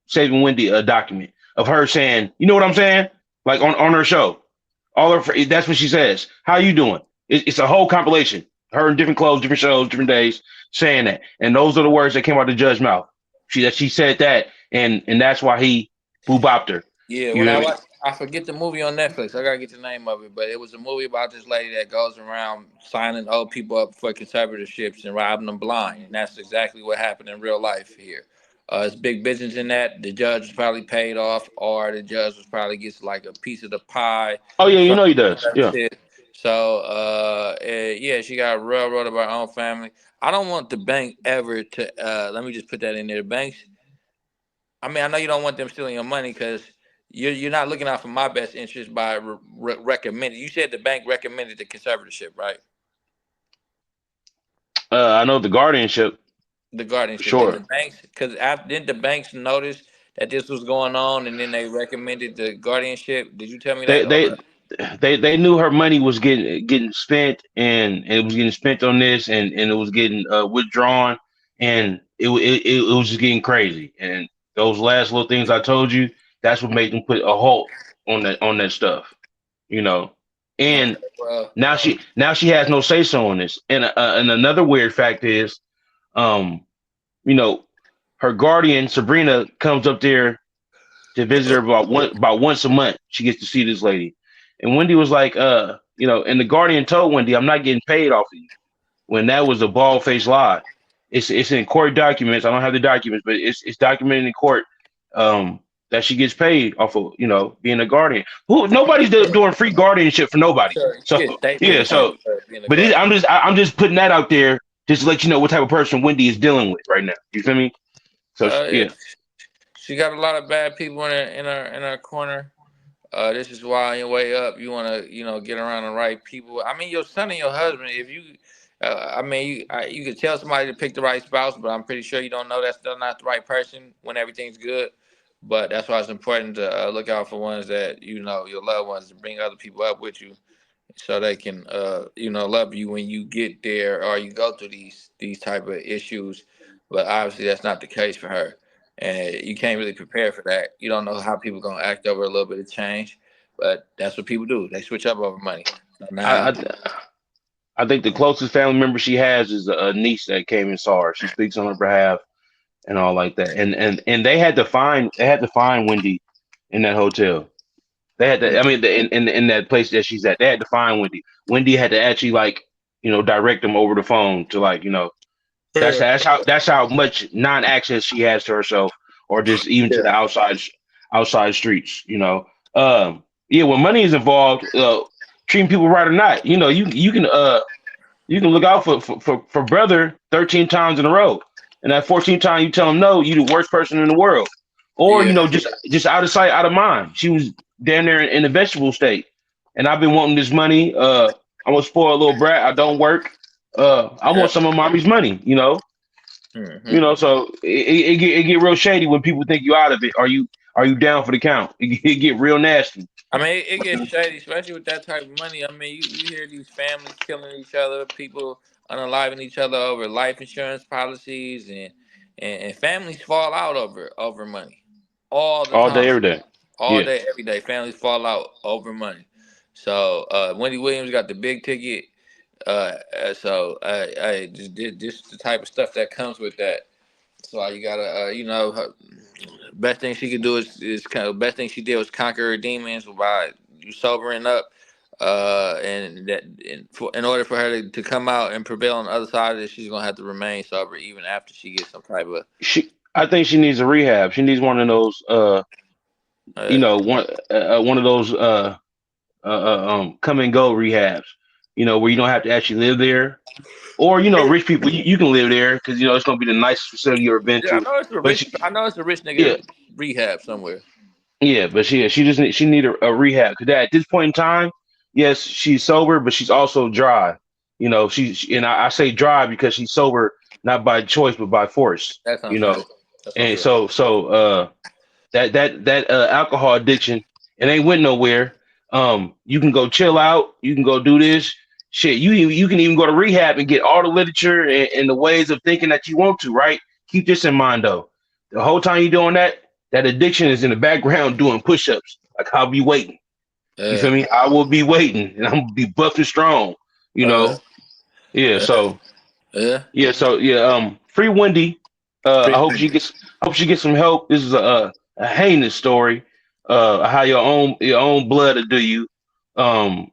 Saving Wendy document of her saying, you know what I'm saying, like on her show. That's what she says. How you doing? It's a whole compilation. Her in different clothes, different shows, different days, saying that, and those are the words that came out of the judge's mouth. She said that, and that's why he boo bopped her. Yeah, You when know I what I mean? watch, I forget the movie on Netflix. I gotta get the name of it, but it was a movie about this lady that goes around signing old people up for conservatorships and robbing them blind, and that's exactly what happened in real life here. It's big business in that. The judge was probably paid off, or the judge was probably gets like a piece of the pie Oh yeah, you from know he does. that Yeah. shit. So, yeah, she got railroaded by her own family. I don't want the bank ever to. Let me just put that in there. The banks, I mean, I know you don't want them stealing your money because you're not looking out for my best interest by recommending. You said the bank recommended the conservatorship, right? I know the guardianship The for guardianship. Did the sure. banks? Because didn't the banks notice that this was going on and then they recommended the guardianship? Did you tell me They that? Or they they knew her money was getting spent, and it was getting spent on this, and it was getting withdrawn, and it was just getting crazy. And those last little things I told you, that's what made them put a halt on that stuff. You know. And Okay, well, now she has no say so on this. And another weird fact is, um, you know, her guardian Sabrina comes up there to visit her about once a month. She gets to see this lady, and Wendy was like, and the guardian told Wendy, "I'm not getting paid off of you." When that was a bald faced lie. It's in court documents. I don't have the documents, but it's documented in court that she gets paid off of being a guardian. Who nobody's doing free guardianship for nobody. sure, you So get state yeah, pension so for being a but guardian. I'm just putting that out there just to let you know what type of person Wendy is dealing with right now. You feel me? So Yeah, yeah, she got a lot of bad people in her corner. This is why on your way up, you want to, get around the right people. I mean, your son and your husband. If you, you could tell somebody to pick the right spouse, but I'm pretty sure you don't know that's still not the right person when everything's good. But that's why it's important to look out for ones that your loved ones, to bring other people up with you, so they can love you when you get there or you go through these type of issues. But obviously that's not the case for her, and you can't really prepare for that. You don't know how people gonna act over a little bit of change, but that's what people do. They switch up over money. So I, now, I I think the closest family member she has is a niece that came and saw her. She speaks on her behalf and all like that. And they had to find Wendy in that hotel. They had to. I mean, in that place that she's at, they had to find Wendy. Wendy had to actually direct them over the phone to yeah, that's how much non-access she has to herself, or just even to the yeah, outside streets. Yeah, when money is involved, treating people right or not, you can look out for brother 13 times in a row, and that 14th time you tell him no, you the worst person in the world, or yeah, just out of sight, out of mind. She was down there in a vegetable state, and I've been wanting this money. I'm a spoiled little brat. I don't work. I yeah. want some of mommy's money. Hmm. So it get real shady when people think you out of it. Are you down for the count? It get real nasty. I mean, it gets shady, especially with that type of money. I mean, you hear these families killing each other, people unaliving each other over life insurance policies, and families fall out over money all the All day, time, every day. all Yeah. day, every day. Families fall out over money. So Wendy Williams got the big ticket. I just did this the type of stuff that comes with that. So you gotta, best thing she could do is kind of best thing she did was conquer her demons by you sobering up, and that in order for her to come out and prevail on the other side of this, she's gonna have to remain sober even after she gets some type of I think she needs a rehab. She needs one of those uh, one of those come and go rehabs, where you don't have to actually live there. Or, rich people, you can live there because, it's going to be the nicest facility you've ever been yeah, to. But I know it's a rich yeah, nigga rehab somewhere. yeah, but she need a rehab because at this point in time, yes, she's sober, but she's also dry. And I say dry because she's sober not by choice but by force. That's You know, unfair. That's and unfair. so that alcohol addiction, it ain't went nowhere. You can go chill out, you can go do this shit. You can even go to rehab and get all the literature and the ways of thinking that you want to, right? Keep this in mind though. The whole time you're doing that addiction is in the background doing push-ups. Like, I'll be waiting. You Uh, feel me? I will be waiting and I'm gonna be buff and strong, you uh, know. Yeah, uh, uh. free Wendy. I Free- hope she gets some help. This is a heinous story. How your own blood will do you. Um,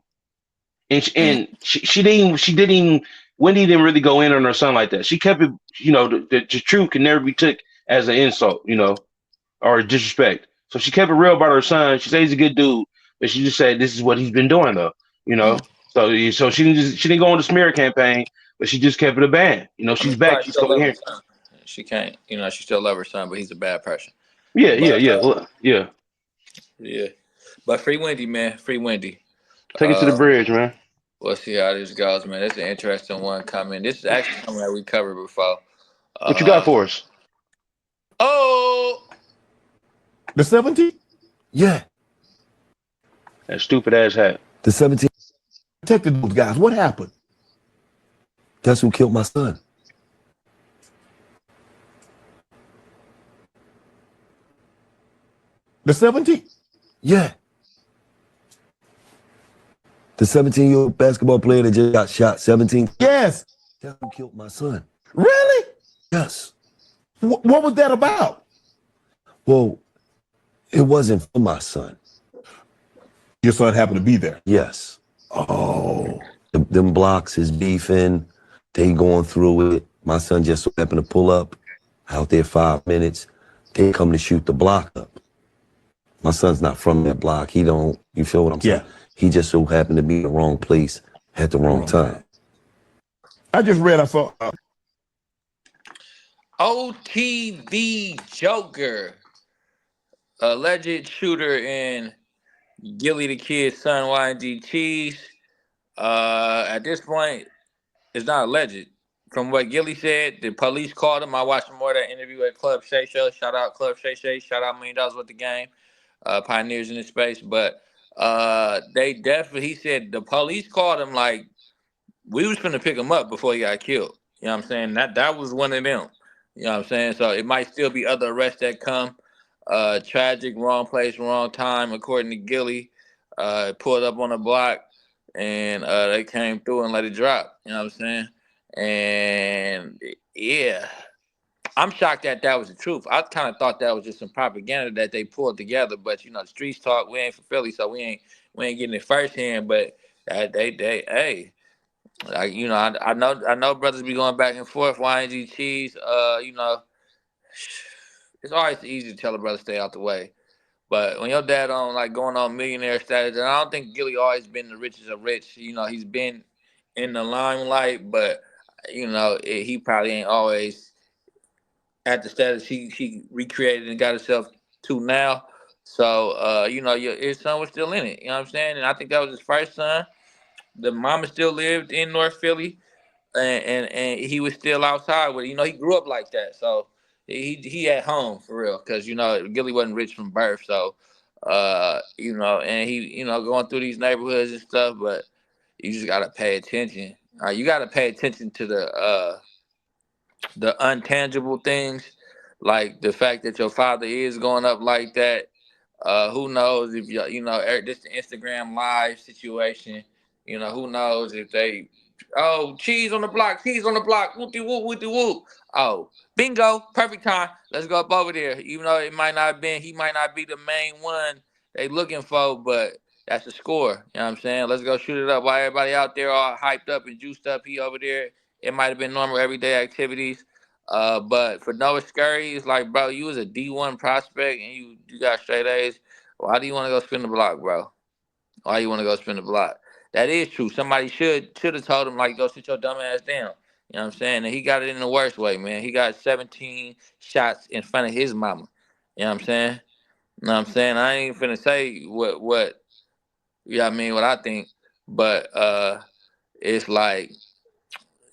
Mm. and she didn't. Wendy didn't really go in on her son like that. She kept it. The truth can never be took as an insult, or disrespect. So she kept it real about her son. She said he's a good dude, but she just said this is what he's been doing though. You Mm. know. So she didn't go on the smear campaign, but she just kept it a band. I mean, She's she back. probably She's still coming love her here. son. She can't, she still love her son, but he's a bad person. Yeah, yeah, But yeah. Well, yeah. yeah, but free Wendy, man, free Wendy. Take it to the bridge, man. We'll see how this goes, man. This is an interesting one coming. This is actually something that we covered before. What you got Uh, for us? oh, The 17th? Yeah. That stupid ass hat. The 17th protected those guys. What happened? Guess who killed my son? The 17th? Yeah. The 17-year-old basketball player that just got shot 17. Yes. That's who killed my son. Really? Yes. What was that about? Well, it wasn't for my son. Your son happened to be there. Yes. Oh. Them blocks is beefing. They going through it. My son just so happened to pull up out there 5 minutes. They come to shoot the block up. My son's not from that block. He don't, you feel what I'm saying? Yeah. He just so happened to be in the wrong place at the wrong time. I just read, I saw. OTV Joker, alleged shooter in Gillie the Kid's son, YG Cheese. At this point, it's not alleged. From what Gillie said, the police called him. I watched some more of that interview at Club Shay Show. Shout out Club Shay Shay. Shout out $1 Million with the game. Pioneers in this space. But they definitely, he said the police called him like, we was finna pick him up before he got killed. You know what I'm saying? That was one of them. You know what I'm saying? So it might still be other arrests that come. Tragic, wrong place, wrong time, according to Gillie. Pulled up on the block and they came through and let it drop. You know what I'm saying? And yeah, I'm shocked that was the truth. I kind of thought that was just some propaganda that they pulled together. But you know, the streets talk. We ain't from Philly, so we ain't getting it firsthand. But hey. Like, you know, I know brothers be going back and forth. YNG Cheese, you know, it's always easy to tell a brother stay out the way. But when your dad on like going on millionaire status, and I don't think Gillie always been the richest of rich. You know, he's been in the limelight, but you know, he probably ain't always at the status he recreated and got himself to now. So, you know, his son was still in it. You know what I'm saying? And I think that was his first son. The mama still lived in North Philly. And he was still outside with it. You know, he grew up like that, so he at home for real. Because you know, Gillie wasn't rich from birth, so you know, and he going through these neighborhoods and stuff. But you just gotta pay attention. You gotta pay attention to the untangible things, like the fact that your father is going up like that. Who knows if you know this the Instagram live situation. You know, who knows if they, oh, cheese on the block, whoopty whoop, whoopty whoop. Oh, bingo, perfect time. Let's go up over there. Even though it might not have been, he might not be the main one they looking for, but that's the score. You know what I'm saying? Let's go shoot it up while everybody out there all hyped up and juiced up. He over there. It might have been normal everyday activities. But for Noah Scurry, it's like, bro, you was a D1 prospect and you got straight A's. Why do you want to go spin the block, bro? Why you want to go spin the block? That is true. Somebody should have told him like, go sit your dumb ass down. You know what I'm saying? And he got it in the worst way, man. He got 17 shots in front of his mama. You know what I'm saying? You know what I'm saying? I ain't finna say what you know what I mean, what I think, but it's like,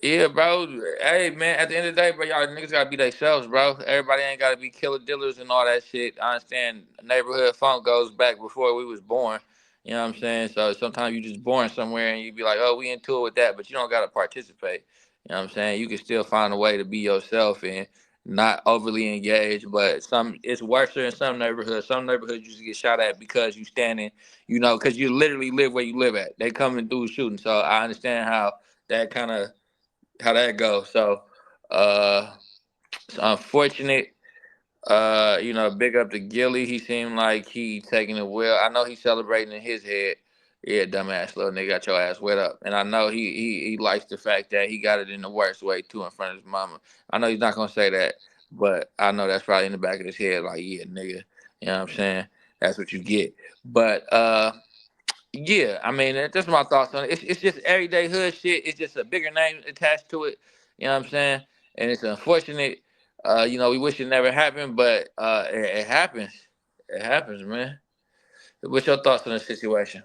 yeah, bro. Hey, man. At the end of the day, bro, y'all niggas gotta be themselves, bro. Everybody ain't gotta be killer dealers and all that shit. I understand neighborhood funk goes back before we was born. You know what I'm saying? So sometimes you just born somewhere and you be like, oh, we into it with that, but you don't gotta participate. You know what I'm saying? You can still find a way to be yourself and not overly engaged. But it's worse in some neighborhoods. Some neighborhoods you just get shot at because you standing, you know, because you literally live where you live at. They coming through shooting. So I understand that kind of how that goes. So it's unfortunate. You know, big up to Gillie. He seemed like he taking it well. I know he's celebrating in his head. Yeah, dumbass little nigga got your ass wet up. And I know he likes the fact that he got it in the worst way too in front of his mama. I know he's not gonna say that, but I know that's probably in the back of his head, like, yeah, nigga. You know what I'm saying? That's what you get. But yeah, I mean, that's my thoughts on it. It's just everyday hood shit. It's just a bigger name attached to it. You know what I'm saying? And it's unfortunate. You know, we wish it never happened, but it happens. It happens, man. What's your thoughts on the situation?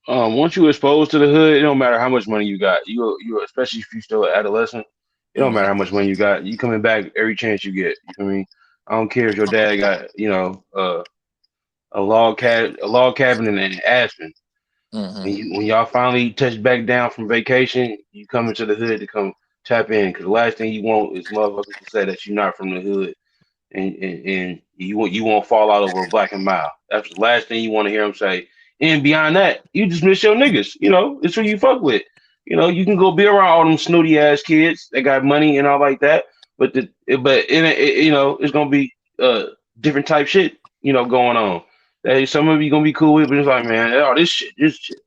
Once you exposed to the hood, it don't matter how much money you got. You especially if you still an adolescent, it don't Mm-hmm. matter how much money you got. You coming back every chance you get. You know what I mean? I don't care if your dad got a log cabin in Aspen. Mm-hmm. When y'all finally touch back down from vacation, you come into the hood to come tap in. Because the last thing you want is motherfuckers to say that you're not from the hood, and you won't fall out over a black and mild. That's the last thing you want to hear them say. And beyond that, you just miss your niggas. You know, it's who you fuck with. You know, you can go be around all them snooty ass kids that got money and all like that, but you know, it's gonna be different type shit, you know, going on. That some of you gonna be cool with, but it's like, man, oh, this shit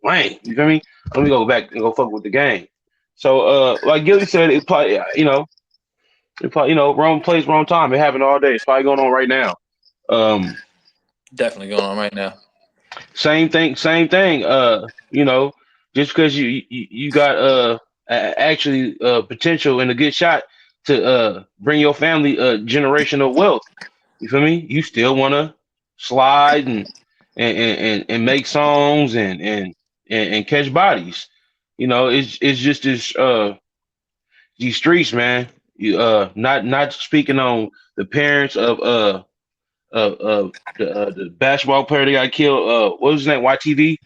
lame. You feel me? Let me go back and go fuck with the game. So, like Gilly said, it probably, you know, wrong place, wrong time. It happened all day. It's probably going on right now. Um, Definitely going on right now. Same thing, same thing. You know, just because you got actually potential and a good shot to bring your family generational wealth. You feel me? You still want to slide and make songs and catch bodies. You know, it's just this these streets, man. You not speaking on the parents of the basketball player that got killed. What was his name? YTV.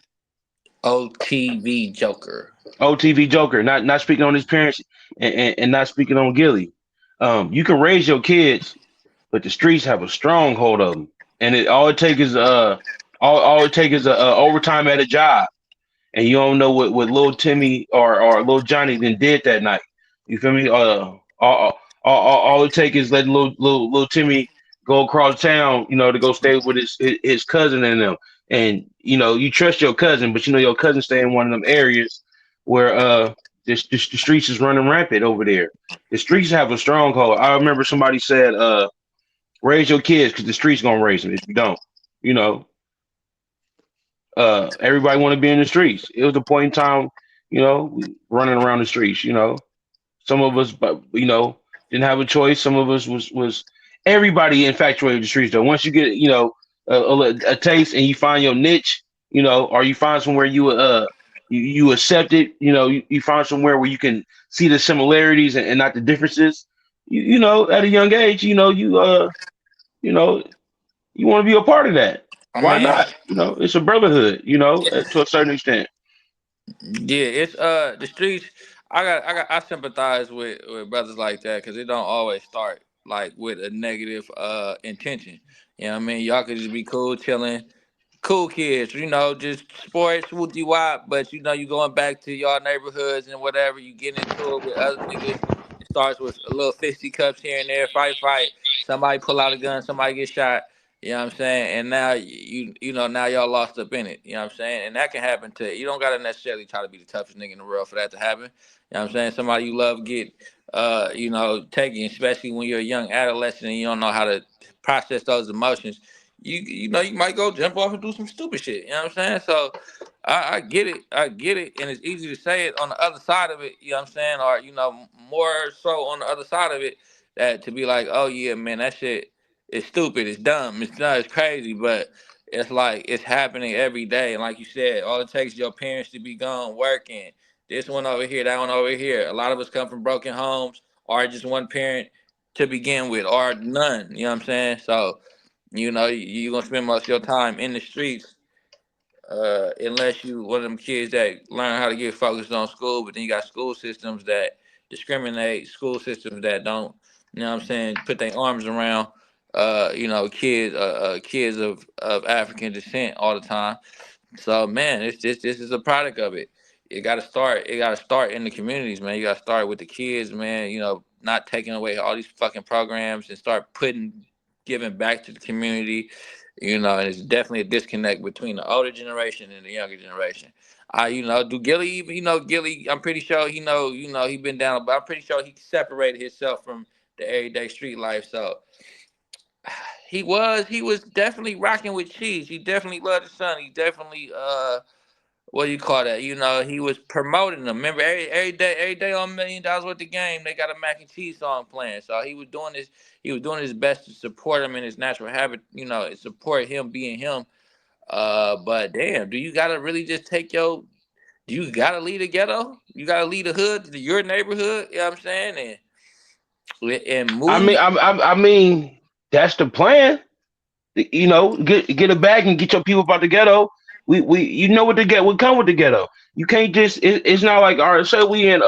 OTV Joker. OTV Joker. Not speaking on his parents and not speaking on Gilly. You can raise your kids, but the streets have a stronghold of them, and all it take is all it take is overtime at a job, and you don't know what little Timmy or little Johnny then did that night. You feel me? All it take is letting little Timmy go across town, you know, to go stay with his cousin and them. And you know, you trust your cousin, but you know your cousin stay in one of them areas where the streets is running rampant over there. The streets have a stronghold. I remember somebody said, raise your kids because the streets gonna raise them if you don't. You know, everybody want to be in the streets. It was a point in time, you know, running around the streets. You know, some of us, but you know, didn't have a choice. Some of us was everybody infatuated with the streets. Though once you get, you know, a taste and you find your niche, you know, or you find somewhere you accept it. You know, you find somewhere where you can see the similarities and not the differences. You know, at a young age, you know, you know, you want to be a part of that. I Why mean, not? You know, it's a brotherhood. You know, to a certain extent. yeah, it's the streets. I sympathize with brothers like that because it don't always start like with a negative intention. You know what I mean? Y'all could just be cool, chilling, cool kids, you know, just sports, wooty wop, but you know, you going back to y'all neighborhoods and whatever, you getting into it with other niggas. It starts with a little fisticuffs here and there, fight. Somebody pull out a gun, somebody get shot. You know what I'm saying? And now you know now y'all lost up in it. You know what I'm saying? And that can happen to you. Don't gotta necessarily try to be the toughest nigga in the world for that to happen. You know what I'm saying? Somebody you love get you know, taken, especially when you're a young adolescent and you don't know how to process those emotions. You know you might go jump off and do some stupid shit. You know what I'm saying? So I get it, and it's easy to say it on the other side of it. You know what I'm saying? Or you know more so on the other side of it that to be like, oh yeah, man, that shit is stupid, it's dumb, it's not, it's crazy, but it's like it's happening every day. And like you said, all it takes is your parents to be gone working. This one over here, that one over here. A lot of us come from broken homes, or just one parent to begin with, or none. You know what I'm saying? So you know, you're gonna spend most of your time in the streets, unless you one of them kids that learn how to get focused on school. But then you got school systems that discriminate, school systems that don't, you know what I'm saying, put their arms around, you know, kids of African descent all the time. So man, it's just this is a product of it. It got to start. It got to start in the communities, man. You got to start with the kids, man. You know, not taking away all these fucking programs and start giving back to the community. You know, and it's definitely a disconnect between the older generation and the younger generation. You know, do Gilly even? You know, Gilly. I'm pretty sure he know. You know, he been down, but I'm pretty sure he separated himself from the everyday street life. So he was definitely rocking with cheese. He definitely loved his son. He definitely what do you call that? You know, he was promoting them. Remember, every day on $1 Million Worth of Game, they got a mac and cheese song playing. So he was doing his best to support him in his natural habit, you know, support him being him. But damn, do you gotta really just take your do you gotta leave the ghetto? You gotta leave the hood, your neighborhood, you know what I'm saying? And I move. mean, I mean, that's the plan. You know, get a bag and get your people about the ghetto. We you know what the ghetto what come with the ghetto. You can't just it's not like all right, say we in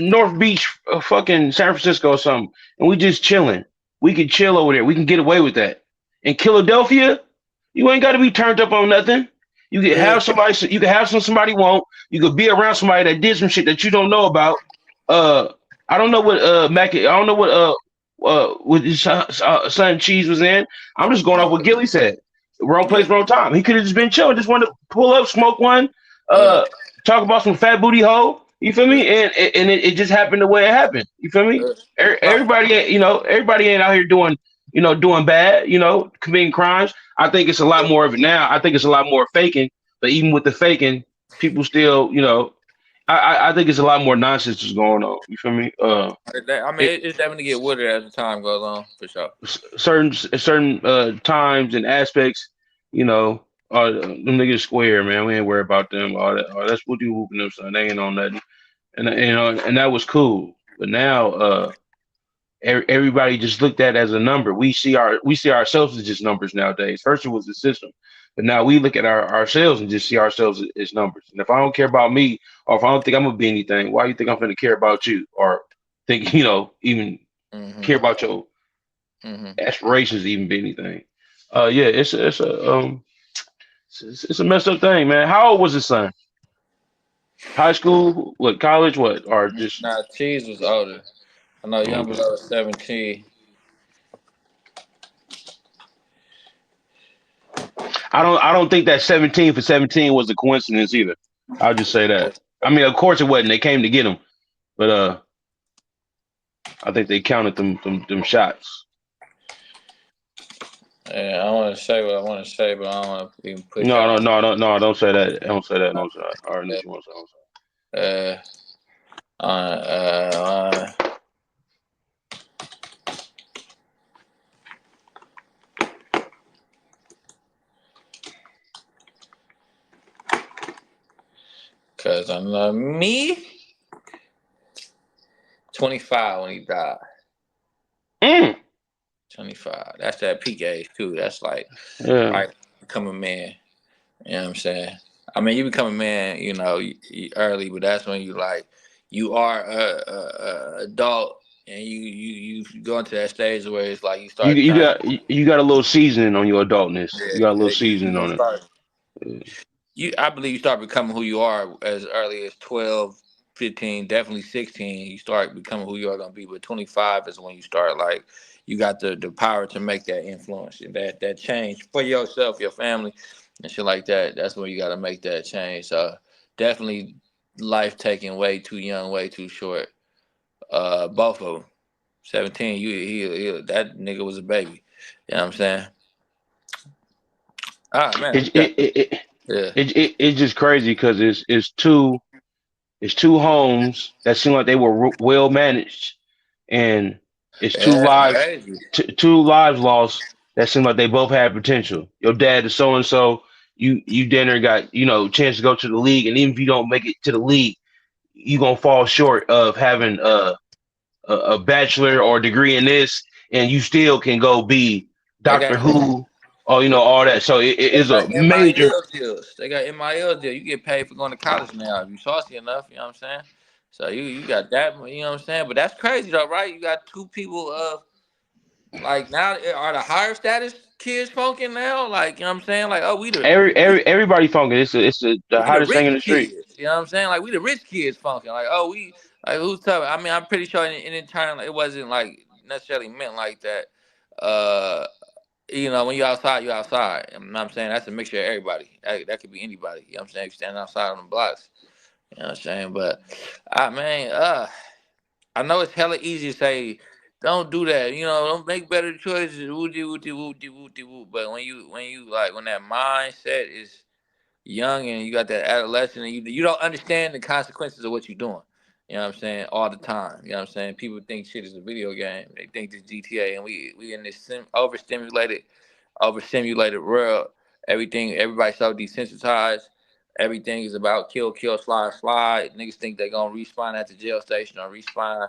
North Beach, fucking San Francisco or something, and we just chilling. We can chill over there. We can get away with that. In Philadelphia, You ain't got to be turned up on nothing. You can Yeah. have somebody. You can have somebody want. You could be around somebody that did some shit that you don't know about. Uh, I don't know what Mac. I don't know what his son Cheese was in. I'm just going off what Gilly said. Wrong Yeah. place, wrong time. He could have just been chilling. Just wanted to pull up, smoke one, Yeah. uh, talk about some fat booty hoe. You feel Yeah. me? And it just happened the way it happened. You feel me? Yeah. Nah. Everybody, everybody ain't out here doing, doing bad. Committing crimes. I think it's a lot more of it now. I think it's a lot more faking. But even with the faking, people still, I think it's a lot more nonsense that's going on. You feel me? I mean, It, it's definitely get wooded as the time goes on, for sure. certain times and aspects, them niggas square, man. We ain't worried about them. All that. Oh, that's what you whooping them, son. They ain't on nothing. And and that was cool. But now, everybody just looked at it as a number. We see ourselves as just numbers nowadays. First it was the system, but now we look at ourselves and just see ourselves as numbers. And if I don't care about me, or if I don't think I'm gonna be anything, why you think I'm gonna care about you, or think even Mm-hmm. care about your Mm-hmm. aspirations to even be anything? Yeah, it's a messed up thing, man. How old was his son? High school? What? College? What? Or just? Nah, Cheese was older. I know Young Okay. Blood was 17. I don't think that 17 for 17 was a coincidence either. I'll just say that. I mean, of course it wasn't. They came to get him, but I think they counted them shots. Yeah, I want to say what I want to say, but I don't want to even push No, out. no, no, no, no. Don't say that. Don't say that. Don't say that. I already know what you want to say. Don't say Uh, uh, cause I know me, 25 when he died. that. 25. That's that peak age too. That's like Yeah. right become a man. You know what I'm saying? I mean, you become a man, early, but that's when you like you are a adult, and you go into that stage where it's like you You start you turning. got you got a little seasoning on your adultness. You got a little Yeah, you seasoning gonna on it. start. I believe you start becoming who you are as early as 12, 15, definitely 16. You start becoming who you are gonna be, but 25 is when you start like you got the power to make that influence and that change for yourself, your family, and shit like that. That's when you got to make that change. So definitely life taken way too young, way too short. Both of them. 17, that nigga was a baby. You know what I'm saying? Ah man, It it it, it, yeah. it's just crazy because it's two homes that seem like they were well managed, and it's two Yeah, that's lives, crazy. two lives lost that seem like they both had potential. Your dad is so and so. You dinner got chance to go to the league, and even if you don't make it to the league, you gonna fall short of having a bachelor or degree in this, and you still can go be They got Doctor Who or all that. So it They is a got major. MIL deals. They got MIL deal. You get paid for going to college now if you saucy enough. You know what I'm saying? So you got that. You know what I'm saying? But that's crazy though, right? You got two people of like now are the higher status kids funking now? Like you know what I'm saying? Like oh Everybody funking. It's the we the hottest thing in rich the street. kids. You know what I'm saying? Like we the rich kids funking. Like oh we like who's tough? I mean I'm pretty sure in turn it wasn't like necessarily meant like that. When you're outside, you're outside. You know what I'm saying? That's a mixture of everybody. That could be anybody. You know what I'm saying? If you're standing outside on the blocks. You know what I'm saying? But I know it's hella easy to say, don't do that. Don't make better choices. Wooty wooty wooty wooty woo. But when that mindset is young and you got that adolescent and you don't understand the consequences of what you're doing. You know what I'm saying? All the time. You know what I'm saying? People think shit is a video game. They think it's GTA and we in this overstimulated world. Everybody's so desensitized. Everything is about kill, kill, slide, slide. Niggas think they gonna respawn at the jail station or respawn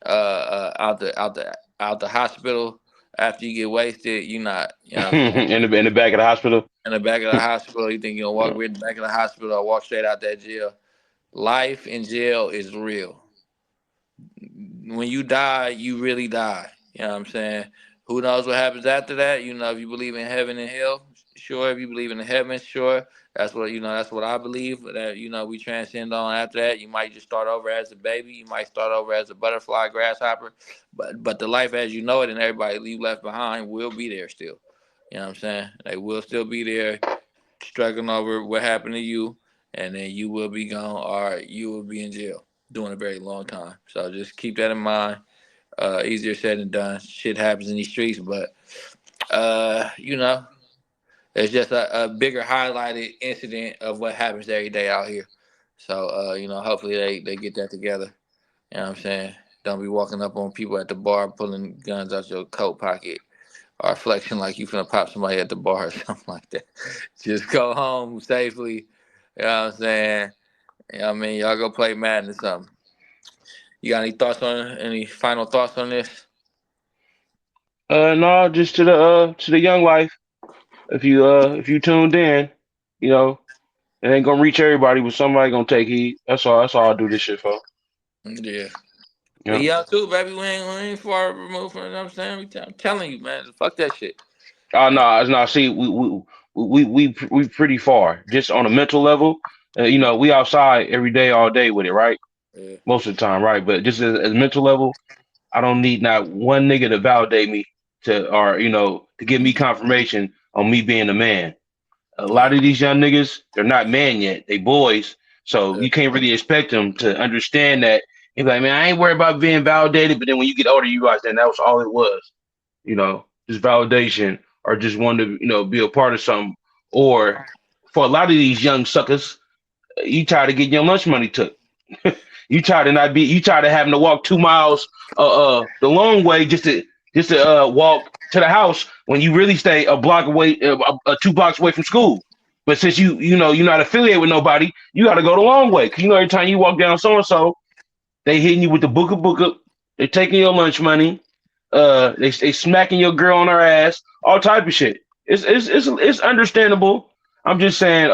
out the hospital after you get wasted. You not, you know what I'm saying? In the back of the hospital. In the back of the hospital, you think you're gonna walk in the back of the hospital or walk straight out that jail. Life in jail is real. When you die, you really die. You know what I'm saying? Who knows what happens after that? If you believe in heaven and hell, sure. If you believe in the heavens, sure. That's what That's what I believe. That we transcend on after that. You might just start over as a baby. You might start over as a butterfly, grasshopper. But the life as you know it and everybody you left behind will be there still. You know what I'm saying? They will still be there, struggling over what happened to you, and then you will be gone or you will be in jail doing a very long time. So just keep that in mind. Easier said than done. Shit happens in these streets, but uh, you know, it's just a bigger highlighted incident of what happens every day out here. So hopefully they get that together. You know what I'm saying? Don't be walking up on people at the bar pulling guns out your coat pocket or flexing like you finna pop somebody at the bar or something like that. Just go home safely. You know what I'm saying? You know what I mean? Y'all go play Madden or something. You got any final thoughts on this? No, just to the young life. If you tuned in, you know, it ain't gonna reach everybody, but somebody gonna take heed. That's all I do this shit for. Yeah. You We know. young too, baby. We ain't far removed from it. You know what I'm saying? I'm telling you, man. Fuck that shit. Oh Man. no, it's not. See, we pretty far. Just on a mental level, we outside every day, all day with it, right? Yeah. Most of the time, right? But just as mental level, I don't need not one nigga to validate me to give me confirmation on me being a man. A lot Yeah. of these young niggas, they're not man yet. They boys. So Yeah. you can't really expect them to understand that. You're like, man, I ain't worried about being validated. But then when you get older, you realize that was all it was. Just validation or just wanting to, be a part of something. Or for a lot of these young suckers, you tired of getting your lunch money took. You tired of having to walk 2 miles the long way just to walk to the house when you really stay a block away 2 blocks away from school. But since you're not affiliated with nobody, you got to go the long way. 'Cause every time you walk down so and so, they hitting you with the booker. They taking your lunch money. They smacking your girl on her ass. All type of shit. It's understandable. I'm just saying.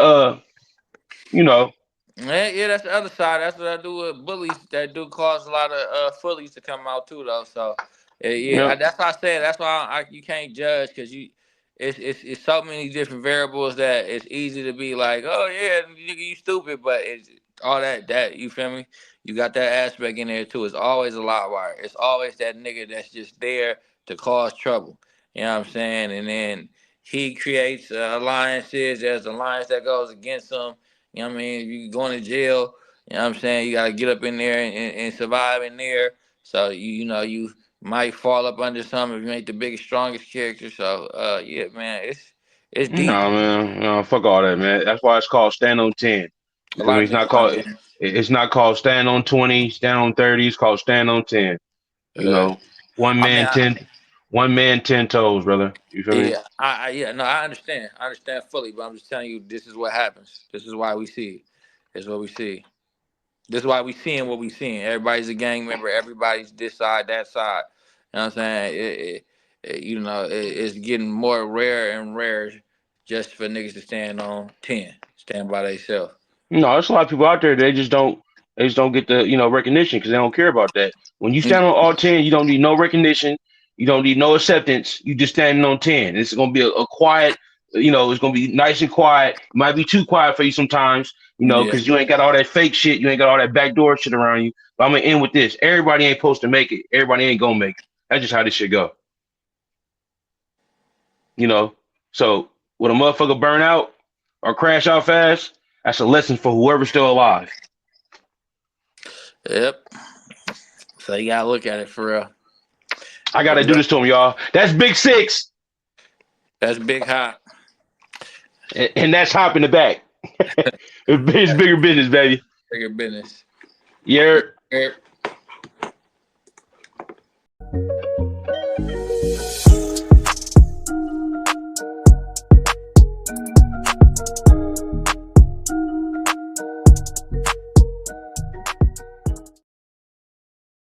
You know. Yeah, that's the other side. That's what I do with bullies. That do cause a lot of fullies to come out too, though. So, You that's why I said. That's why you can't judge because it's so many different variables that it's easy to be like, oh yeah, nigga, you stupid, but it's all that you feel me? You got that aspect in there too. It's always a lot wire. It's always that nigga that's just there to cause trouble. You know what I'm saying? And then he creates alliances. There's an alliance that goes against him. You know what I mean? You going to jail, you know what I'm saying? You got to get up in there and survive in there. So, you might fall up under some if you ain't the biggest, strongest character. So, yeah, man, it's deep. No, man. No, fuck all that, man. That's why it's called Stand on 10. A You feel me? lot of It's not niggas not called doing it's not called Stand on 20, Stand on 30. It's called Stand on 10. You it. know, one I mean, man, 10 toes, brother. You feel me? yeah, yeah, no, I understand. I understand fully, but I'm just telling you, this is what happens. This is why we see it. This is what we see. This is why we seeing what we seeing. Everybody's a gang member. Everybody's this side, that side. You know what I'm saying? It's getting more rare and rare just for niggas to stand on 10, stand by themselves. No, there's a lot of people out there. They just don't get the recognition because they don't care about that. When you stand on all 10, you don't need no recognition. You don't need no acceptance. You just standing on 10. It's gonna be a quiet. It's gonna be nice and quiet. It might be too quiet for you sometimes. Yeah, Because you ain't got all that fake shit. You ain't got all that backdoor shit around you. But I'm gonna end with this. Everybody ain't supposed to make it. Everybody ain't gonna make it. That's just how this shit go. You know. So when a motherfucker burn out or crash out fast, that's a lesson for whoever's still alive. yep. So you gotta look at it for real. I But gotta do this to him, y'all. That's Big Six, that's big hot. and that's Hop in the back. It's bigger business, baby. Bigger business. Yeah. Yeah.